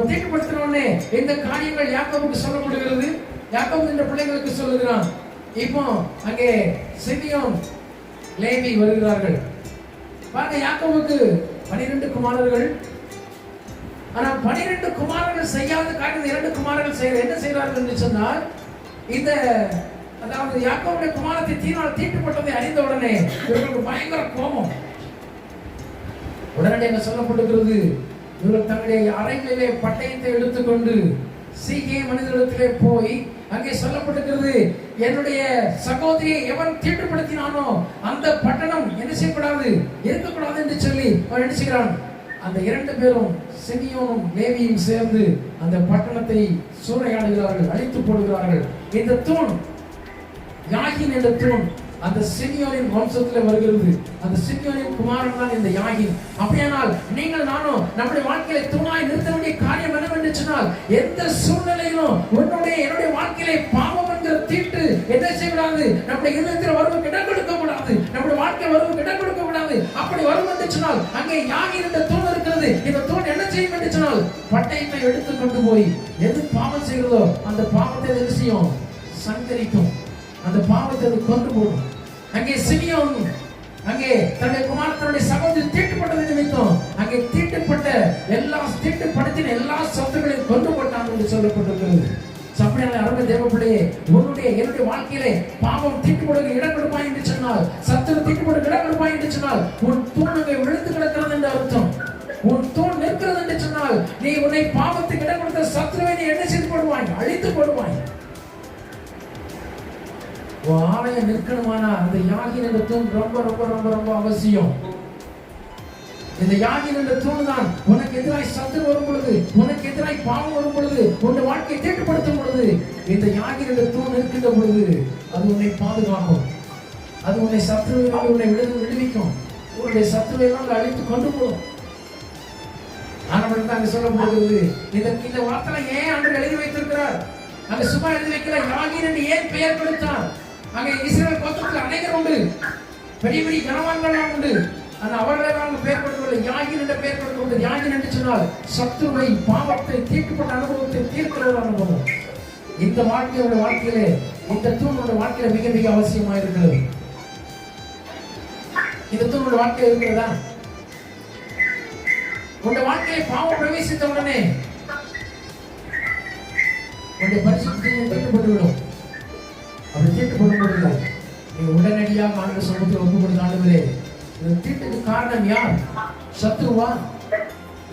தீட்டுப்படுத்தின உடனே இந்த காரியங்கள் யாக்கோபுக்கு சொல்லப்படுகிறது. யாக்கோபு இந்த பிள்ளைகளுக்கு சொல்லுகிறான். இப்போ அங்கே சிமியோன் லேவி வருகிறார்கள். பாருங்க, யாக்கோபுக்கு 12 குமாரர்கள். ஆனா 12 குமாரர்கள் செய்யாத காரியம் 2 குமாரர்கள் செய்ய என்ன செய்கிறார்கள் என்று சொன்னால், இந்த அதாவது யாக்கோபுடைய குமாரத்தை தீனால் தீட்டுப்பட்டதை அறிந்த உடனே இவர்களுக்கு பயங்கர கோபம். உடனடியாக சொல்லப்படுகிறது, இவர்கள் தங்களுடைய அறைகளிலே பட்டயத்தை எடுத்துக்கொண்டு சீகே மனிதனிடத்திலே போய் அங்கே சொல்லப்பட்டிருக்கிறது, என்னுடைய சகோதரியை எவன் தீட்டுப்படுத்தினானோ அந்த பட்டணம் என்ன செய்யக்கூடாது, இருக்கக்கூடாது என்று சொல்லி அவன் என்ன செய்கிறான்? அந்த 2 பேரும் சிமியோனும் லேவியும் சேர்ந்து அந்த பட்டணத்தை சூறையாடுகிறார்கள், அழித்து போடுகிறார்கள். இந்த தூண் யாகின் என்ற தூண் அந்த சிமியோனின் வம்சத்தில் வருகிறது. அந்த சிமியோனின் குமாரன் தான் இந்த யாகின். அப்படியானால் நீங்கள் நானும் நம்முடைய வாழ்க்கையில தூணாய் நிறுத்த வேண்டிய காரியம் என்னவென்று சொன்னால், எந்த சூழ்நிலையிலும் என்னுடைய வாழ்க்கையிலே பாவம் என்கிற தீட்டு என்ன செய்யக்கூடாது, நம்முடைய இதயத்தில் வருவதற்கு இடம் கொடுக்க கூடாது, நம்முடைய வாழ்க்கை வருவதற்கு இடம் கொடுக்க கூடாது. அப்படி வரும் என்று சொன்னால் அங்கே யாகின் என்ற தூண் இருக்கிறது. இந்த தூண் என்ன செய்யும் என்று சொன்னால், பட்டயத்தை எடுத்து கொண்டு போய் எது பாவம் செய்கிறதோ அந்த பாவத்தை என்ன செய்யும்? சங்கரிக்கும். அந்த பாவத்தை அது கொண்டு போடும். அங்கே சிமியோன் அங்கே தன்னுடைய குமாரனுடைய சகோதரி தீட்டுப்பட்டது நிமித்தம் அங்கே தீட்டுப்படுத்தின எல்லா சத்துக்களையும் கொண்டு போட்டான் என்று சொல்லப்பட்டிருக்கிறது. அப்படியான அருமை தேவ பிள்ளையே, என்னுடைய வாழ்க்கையிலே பாவம் தீட்டுப்படுக்க இடம் கொடுப்பாய் என்று சொன்னால், சத்துரு தீட்டுப்படுக்க இடம் கொடுப்பாய் என்று சொன்னால், உன் தூண் அங்கே விழுந்து கிடக்கிறது என்று அர்த்தம். உன் தூண் நிற்கிறது என்று சொன்னால், நீ உன்னை பாவத்துக்கு இடம் கொடுத்த சத்துருவை நீ என்ன செய்து போடுவாய்? அழித்து போடுவாய். ஆலயம் நிற்கணுமானா அந்த யாகின் என்ற தூண் ரொம்ப ரொம்ப ரொம்ப ரொம்ப அவசியம். இந்த யாகின் என்ற தூண் தான் உனக்கு எதிராய் சத்துரு வரும் பொழுது, உனக்கு எதிராய் பாவம் வரும் பொழுது, உன்னுடைய வாழ்க்கையை தீட்டுப்படுத்தும் பொழுது, இந்த யாகின் என்ற தூண் இருக்கின்ற பொழுது அது உன்னை பாதுகாக்கும். அது உன்னை சத்துருவினால் உன்னை விடுவிக்கும். உன்னுடைய சத்துருவை எல்லாம் அழித்து கொண்டு போகும். ஆனவர்கள் தான் சொல்லப்படுகிறது. இந்த வார்த்தை ஏன் அன்று எழுதி வைத்திருக்கிறார்? அங்க சும்மா எழுதி வைக்கிற யாகின் என்று ஏன் பெயர் கொடுத்தார்? அங்கே இஸ்ரவேல் கோத்திரத்தில் அநேகர் உண்டு, பெரிய பெரிய கனவான்கள் உண்டு. ஆனா அவர்களெல்லாம் பெயர் கொடுக்கவில்லை, யாகின் என்ற பெயர் கொடுக்கவில்லை. யாகின் என்று சொன்னால் சத்துருவை, பாவத்தை, தீட்டுப்பட்ட அனுபவத்தை தீர்க்கிற ஒரு அனுபவம். இந்த வாழ்க்கையிலே இந்த தூணோட வாழ்க்கையில மிக மிக அவசியமா இருக்கிறது. இந்த தூணோட வாழ்க்கையில் இருக்கிறதா? உன்னுடைய வாழ்க்கையை பாவம் பிரவேசித்த உடனே உன்னுடைய பரிசுத்தத்தையும் தீட்டுப்பட்டுவிடும். அப்படி தீட்டுப்படும் பொழுது நீ உடனடியாக ஆண்டு சமூகத்தில் ஒப்பு கொடுத்த ஆண்டுகளே, இந்த தீட்டுக்கு காரணம் யார்? சத்ருவா?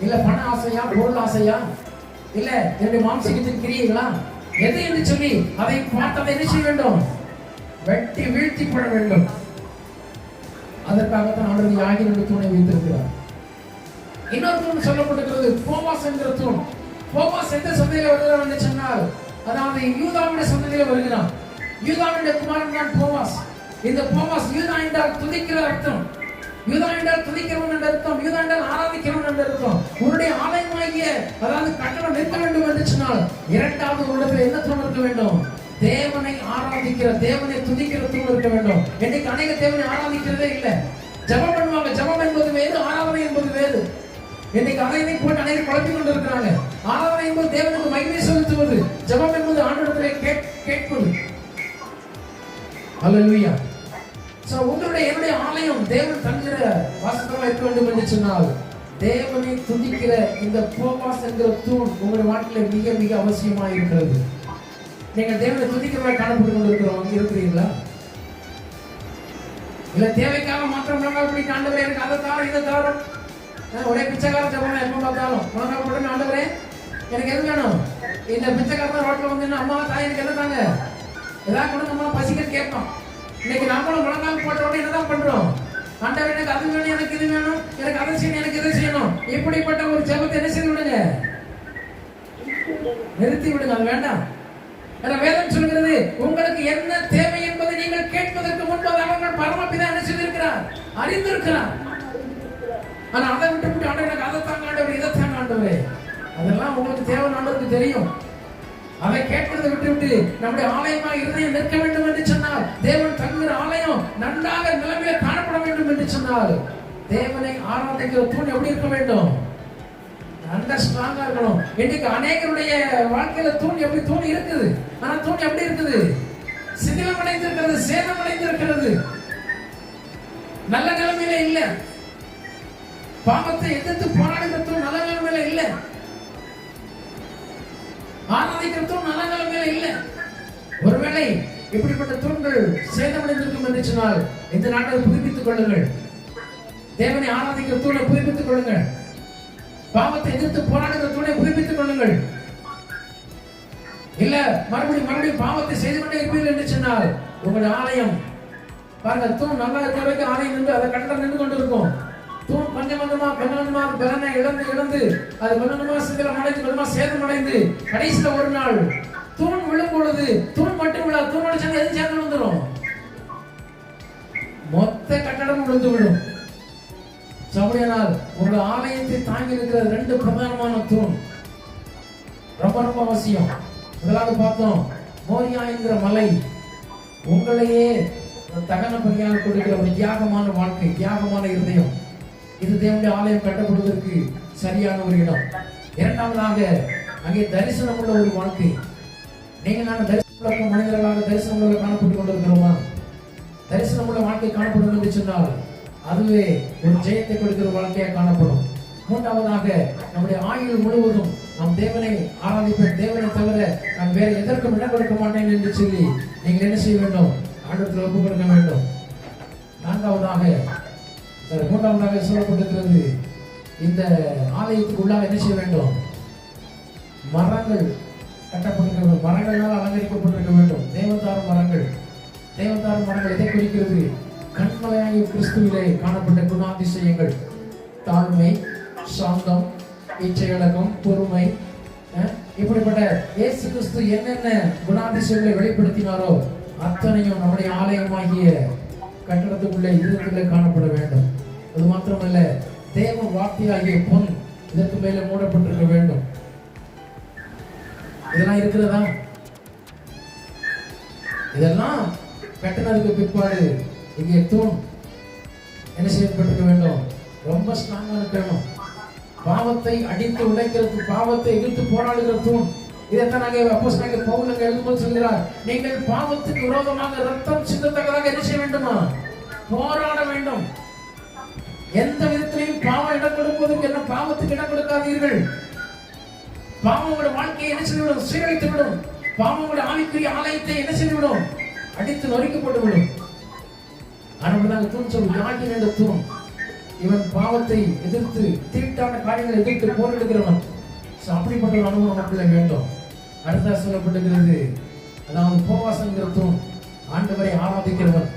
இல்ல பண ஆசையா, பொருள் ஆசையா, இல்ல என்னுடைய மாம்சீகத்தின் கிரியைகளா, எது என்று சொல்லி அதை பார்த்து அதை என்ன செய்ய வேண்டும்? வெட்டி வீழ்த்தி போட வேண்டும். அதற்காகத்தான் ஆண்டவர் யாகின் என்ற தூணை வைத்திருக்கிறார். இன்னொரு தூண் சொல்லப்பட்டிருக்கிறது, போவாஸ் என்கிற தூண். போவாஸ் எந்த சந்ததியில வருகிறான் என்று சொன்னால், அதாவது யூதாவுடைய சந்ததியில வருகிறான். யூதாவுடைய குமாரன் தான் போவாஸ். இந்த போவாஸ் யூதா என்றால் துதிக்கிற அர்த்தம். யூதா என்றால் துதிக்கிறவன் என்ற அர்த்தம். யூதா என்றால் ஆராதிக்கிறவன் என்ற அர்த்தம். உன்னுடைய ஆலயமாகிய அதாவது கட்டணம் நிற்க வேண்டும் என்று சொன்னால் இரண்டாவது உள்ளத்தில் என்ன தூண் இருக்க வேண்டும்? தேவனை ஆராதிக்கிற, தேவனை துதிக்கிற தூண் இருக்க வேண்டும். இன்னைக்கு அநேக தேவனை ஆராதிக்கிறதே இல்லை. ஜெபம் பண்ணுவாங்க. ஜெபம் என்பது வேறு, ஆராதனை என்பது வேறு. இன்னைக்கு அதை போட்டு அநேகர் குழப்பிக் கொண்டு இருக்கிறாங்க. ஆராதனை என்பது தேவனுக்கு மகிமை செலுத்துவது, ஜெபம் என்பது ஆண்டவரிடத்திலே கேட்பது. ஹல்லேலூயா. சோ என்னுடைய ஆலயம் தேவன் தங்குகிற வாசஸ்தலமா இருக்க வேண்டும் என்று சொன்னால், தேவனை துதிக்கிற இந்த போவாஸ் என்கிற தூண் உங்களுடைய வாழ்க்கையில மிக மிக அவசியமா இருக்கிறது. நீங்கள் தேவனை துதிக்கிறவரை காணப்பட்டு கொண்டிருக்கிறவங்க இருக்கிறீங்களா? இல்ல தேவைக்காக மாத்திரம் முழங்கால் பிடிக்க, ஆண்டவரே எனக்கு அதை தாரம் இதை தாரம், ஒரே பிச்சைக்கார ஜபம் எப்ப பார்த்தாலும் முழங்கால் போட்டு, ஆண்டவரே எனக்கு எது வேணும்? இந்த பிச்சைக்காரன் ரோட்ல வந்து அம்மா தாய் எனக்கு என்ன தாங்க, ஏதாவது கூட நம்ம பசிக்க கேட்போம். இன்னைக்கு நம்மளும் முழங்கால் போட்ட உடனே என்னதான் பண்றோம்? ஆண்டவரே எனக்கு அது வேணும், எனக்கு இது வேணும், எனக்கு அதை செய்யணும், எனக்கு இதை செய்யணும். இப்படிப்பட்ட ஒரு ஜபத்தை என்ன செய்து விடுங்க, நிறுத்தி விடுங்க. அது வேண்டாம். வேதம் சொல்கிறது, உங்களுக்கு என்ன தேவை என்பதை நீங்கள் கேட்பது அறிந்திருக்கிறார். ஆனா அதை விட்டு ஆண்டவர் எனக்கு அதைத்தான் ஆண்டவர் இதைத்தான் ஆண்டவரே, அதெல்லாம் உங்களுக்கு தேவை ஆண்டவருக்கு தெரியும். அதை கேட்கிறதை விட்டு நம்முடைய ஆலயமா இருதயம் நிற்க வேண்டும் என்று சொன்னால், தேவன் தங்குகிற ஆலயம் நன்றாக நிலைமையில காணப்பட வேண்டும் என்று சொன்னால், தேவனை ஆராதிக்கிற தூண் எப்படி இருக்க வேண்டும்? நல்ல ஸ்ட்ராங்கா இருக்கணும். இன்னைக்கு அநேகருடைய வாழ்க்கையில தூண் எப்படி தூண் இருக்குது, ஆனா தூண் எப்படி இருக்குது? சிதிலம் அடைந்திருக்கிறது, சேதம் அடைந்திருக்கிறது, நல்ல நிலைமையில இல்ல. பாவத்தை எதிர்த்து போராடுகிற தூண் நல்ல நிலைமையில இல்ல. ஆராதிக்கிற தூண் நல்ல நிலைமையில இல்ல. ஒருவேளை இப்படிப்பட்ட தூண்கள் சேதமடைந்திருக்கும் என்று சொன்னால், இந்த நாட்டை புதுப்பித்துக் கொள்ளுங்கள். தேவனை ஆராதிக்கிற தூணை புதுப்பித்துக் கொள்ளுங்கள். பாவத்தை எதிர்த்து போராடுகிற தூணை புதுப்பித்துக் கொள்ளுங்கள். இல்ல மறுபடியும் பாவத்தை செய்து கொண்டே இருப்பீர்கள் என்று சொன்னால், உங்களுடைய ஆலயம் பாருங்க, தூண் நல்லா இருக்கிற வரைக்கும் ஆலயம் நின்று அதை கட்டடம் நின்று கொண்டு இருக்கும். தூண் கொஞ்சம் கொஞ்சமா பலனை இழந்து அது கொஞ்சமா சிதிலம் அடைந்து கொஞ்சமா சேதம் அடைந்து கடைசியில ஒரு நாள் தூண் விழும் பொழுது, தூண் மட்டும் விழா, தூணோட சேர்ந்து எது சேர்ந்து விழுந்துரும்? மொத்த கட்டடம் விழுந்து விடும். அப்படியானால் உங்கள் ஆலயத்தை தாங்கி இருக்கிற 2 பிரதானமான தூண் ரொம்ப அவசியம். முதலாவது பார்த்தோம், மோரியா என்கிற மலை உங்களையே தகன பலியாக கொடுக்கிற ஒரு தியாகமான வாழ்க்கை, தியாகமான இருதயம். இது தேவனுடைய ஆலயம் கட்டப்படுவதற்கு சரியான ஒரு இடம். இரண்டாவதாக அங்கே தரிசனம் உள்ள ஒரு வாழ்க்கை. நீங்க நான் தரிசனம் மனிதர்களாக தரிசனம் உள்ள காணப்பட்டுக் கொண்டிருக்கிறோமா? தரிசனம் உள்ள வாழ்க்கை காணப்படும் என்று சொன்னால் அதுவே ஒரு ஜெயத்தை கொடுக்கிற வாழ்க்கையாக காணப்படும். மூன்றாவதாக நம்முடைய ஆயுள் முழுவதும் நாம் தேவனை ஆராதிப்பேன், தேவனை தவிர நான் வேற எதற்கும் இடம் கொடுக்க மாட்டேன் என்று சொல்லி நீங்கள் என்ன செய்ய வேண்டும்? ஆண்டவருக்கு ஒப்பு கொடுக்க வேண்டும். மூன்றாவதாக சொல்லப்பட்டிருக்கிறது, இந்த ஆலயத்துக்கு உள்ளாக என்ன செய்ய வேண்டும்? மரங்கள் கட்டப்பட்டிருக்க வேண்டும், மரங்களால் அலங்கரிக்கப்பட்டிருக்க வேண்டும். தேவதாரு மரங்கள் எதை குறிக்கிறது? கண்மலையாகிய கிறிஸ்துவிலே காணப்பட்ட குணாதிசயங்கள், தாழ்மை, சாந்தம், இச்சையடக்கம், பொறுமை, இப்படிப்பட்ட இயேசு கிறிஸ்து என்னென்ன குணாதிசயங்களை வெளிப்படுத்தினாரோ அத்தனையும் நம்முடைய ஆலயமாகிய கட்டடத்துக்குள்ளே இதற்குள்ளே காணப்பட வேண்டும். அது மாத்திரமல்ல, தேவ வார்த்தையாகிய பொன் இதற்கு மேலே மூடப்பட்டிருக்க வேண்டும். இதெல்லாம் இருக்கிறதா? இதெல்லாம் கட்டினதுக்கு பிற்பாடு இங்கே தூண் என்ன செய்யப்பட்டிருக்க வேண்டும்? ரொம்ப ஸ்ட்ராங்கா இருக்கணும். பாவத்தை அடித்து உடைக்கிறது, பாவத்தை எதிர்த்து போராடுகிற தூண். இதைத்தான் அப்போஸ்தலனாகிய பவுல் எழுதும்போது சொல்கிறார், நீங்கள் பாவத்துக்கு விரோதமாக ரத்தம் சிந்தத்தக்கதாக என்ன செய்ய வேண்டுமா? போராட வேண்டும். எந்த விதத்திலையும் பாவம் இடம் கொடுப்பதற்கு என்ன பாவத்துக்கு இடம் கொடுக்காதீர்கள். பாவம் உங்களுடைய வாழ்க்கையை என்ன செய்துவிடும்? சீரழித்து விடும். பாவம் உங்களுடைய ஆவிக்குரிய ஆலயத்தை என்ன செய்துவிடும்? அடித்து நொறுக்கப்பட்டு விடும். ஆனால் தூண் சொல்லு, யாகின் என்ற தூண், இவன் பாவத்தை எதிர்த்து தீட்டான காரியங்களை எதிர்த்து போரிடுகிறவன். அப்படிப்பட்ட ஒரு அனுபவம் நமக்குள்ள வேண்டும். அடுத்த சொல்லப்பட்டிருக்கிறது, அதாவது போவாசங்கிற தூண், ஆண்டவரை ஆராதிக்கிறவன்.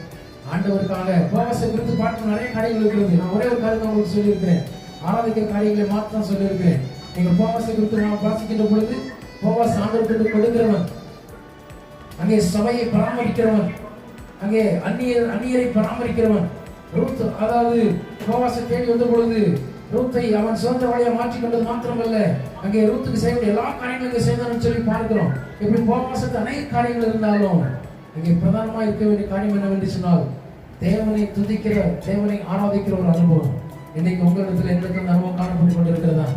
ஆண்டவருக்காக போவாசை குறித்து பார்க்க நிறைய காரியங்கள் இருக்கிறது. நான் ஒரே ஒரு காரியம் உங்களுக்கு சொல்லியிருக்கிறேன், ஆராதிக்கிற காரியங்களை மாத்திரம் சொல்லியிருக்கிறேன். நீங்கள் போவாசை குறித்து நான் வாசிக்கின்ற பொழுது, போவாச ஆண்டவருக்கு கொடுக்கிறவன், அங்கே சபையை பராமரிக்கிறவன், அங்கே அந்நியரை பராமரிக்கிறவன். ரூத் அதாவது போவாசை தேடி வந்த பொழுது ரூத்தை அவன் சொந்த வழியை மாற்றிக்கொண்டது மாத்திரமல்ல, அங்கே ரூத்துக்கு செய்ய வேண்டிய எல்லா காரியங்களும் செய்தான்னு சொல்லி பார்க்கிறோம். இப்படி போவாசத்து அநேக காரியங்கள் இருந்தாலும் அங்கே பிரதானமாக இருக்க வேண்டிய காரியம் என்னவென்று சொன்னால், தேவனை துதிக்கிற, தேவனை ஆராதிக்கிற ஒரு அனுபவம். இன்னைக்கு உங்களிடத்தில் எங்களுக்கு அந்த அனுபவம் காணப்பட்டு கொண்டிருக்கிறதா?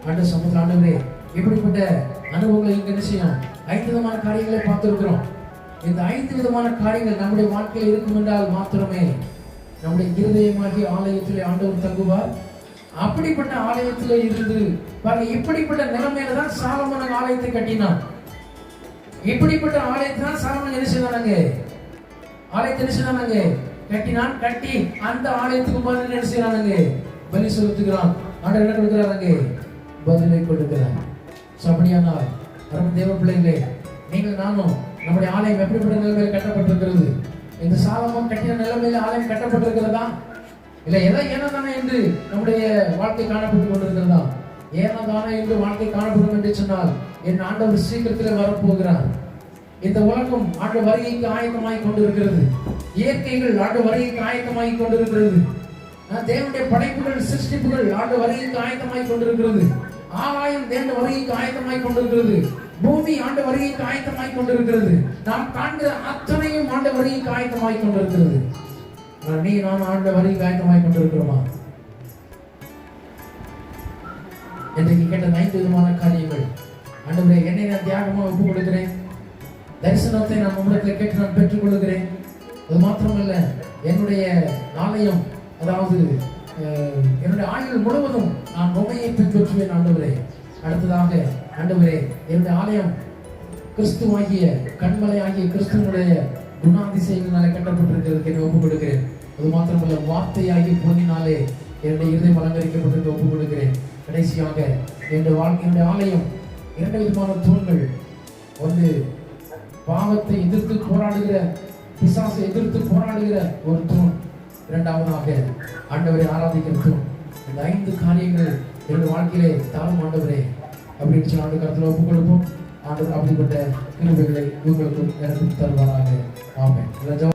ஆண்டு சமூக ஆண்டவரே, இப்படிப்பட்ட அனுபவங்களை இங்க என்ன செய்யும்? 5 விதமான காரியங்களை பார்த்திருக்கிறோம். இந்த 5 விதமான காரியங்கள் நம்முடைய வாழ்க்கையில் இருக்கும் என்றால் மாத்திரமே நம்முடைய இருதயமாகிய ஆலயத்திலே ஆண்டவர் தங்குவார். அப்படிப்பட்ட ஆலயத்திலே இருந்து பாருங்க, இப்படிப்பட்ட நிலைமையில தான் சாலமோன் ஆலயத்தை கட்டினான். இப்படிப்பட்ட ஆலயத்தை தான் சாலமோன் என்ன செய்தானாங்க? ஆலயத்தை என்ன செய்தானாங்க? கட்டினான். கட்டி அந்த ஆலயத்துக்கு முன்னாடி என்ன செய்யறாங்க? பலி செலுத்துகிறான். ஆண்டவர் என்ன கொடுக்கிறாங்க? பதிலை கொடுக்கிறார். அப்படியானால் தேவ பிள்ளைகளே, நீங்கள் நானும் நம்முடைய ஆலயம் எப்படிப்பட்ட நிலைமையில் கட்டப்பட்டிருக்கிறது? இந்த சாலமோன் கட்டின நிலைமையில ஆலயம் கட்டப்பட்டிருக்கிறதா? இல்ல ஏதோ ஏனதானே என்று நம்முடைய வாழ்க்கை காணப்பட்டு கொண்டிருக்கிறதா? ஏனதானே என்று வாழ்க்கை காணப்படும் என்று சொன்னால், என் ஆண்டவர் சீக்கிரத்தில் வரப்போகிறார். இந்த உலகம் ஆண்டு வருகைக்கு ஆயத்தமாய் கொண்டிருக்கிறது. இயற்கைகள் ஆண்டு வருகைக்கு ஆயத்தமாய் கொண்டிருக்கிறது. தேவனுடைய படைப்புகள், சிருஷ்டிப்புகள் ஆண்டு வருகைக்கு ஆயத்தமாய் கொண்டிருக்கிறது. ஆகாயம் தேவனுடைய வருகைக்கு ஆயத்தமாய் கொண்டிருக்கிறது. பூமி ஆண்டு வருகைக்கு ஆயத்தமாய் கொண்டிருக்கிறது. நாம் காண்கிற அத்தனையும் ஆண்டு வருகைக்கு ஆயத்தமாய் கொண்டிருக்கிறது. நீ நாம் ஆண்டு வருகைக்கு ஆயத்தமாய் கொண்டிருக்கிறோமா? இன்றைக்கு கேட்ட 5 விதமான காரியங்கள். ஆண்டவரே, என்னை நான் தியாகமாக ஒப்புக் கொடுக்கிறேன். தரிசனத்தை நான் உங்களிடத்தில் கேட்டு நான் பெற்றுக் கொள்கிறேன். அது மாத்திரமல்ல, என்னுடைய ஆலயம், அதாவது என்னுடைய ஆயுள் முழுவதும் நான் உண்மையை பின்பற்றுவேன் ஆண்டவரே. அடுத்ததாக, ஆண்டவரே, என்னுடைய ஆலயம் கிறிஸ்துவாகிய கண்மலையாகிய கிறிஸ்துவனுடைய குணாதிசயங்களாலே கட்டப்பட்டிருக்கிறதுக்கு என்னை ஒப்புக் கொடுக்கிறேன். அது மாத்திரமல்ல, வார்த்தையாகிய பொன்னினாலே என்னுடைய இருதயம் அலங்கரிக்கப்பட்டிருக்க ஒப்புக் கொடுக்கிறேன். கடைசியாக, என்னுடைய ஆலயம் 2 விதமான தூண்கள். ஒன்று, பாவத்தை எதிர்த்து போராடுகிற, பிசாசை எதிர்த்து போராடுகிற ஒரு தூண். இரண்டாவதாக, ஆண்டவரை ஆராதிக்கிற தூண். இந்த 5 காரியங்கள் என்னுடைய வாழ்க்கையிலே தாரும் ஆண்டவரே அப்படின்னு சொல்லி ஆண்டு கருத்தில் ஒப்புக் கொடுப்போம். ஆண்டவர் அப்படிப்பட்ட கிருபைகளை உங்களுக்கும் எனக்கும் தருவாராக. ஆமென்.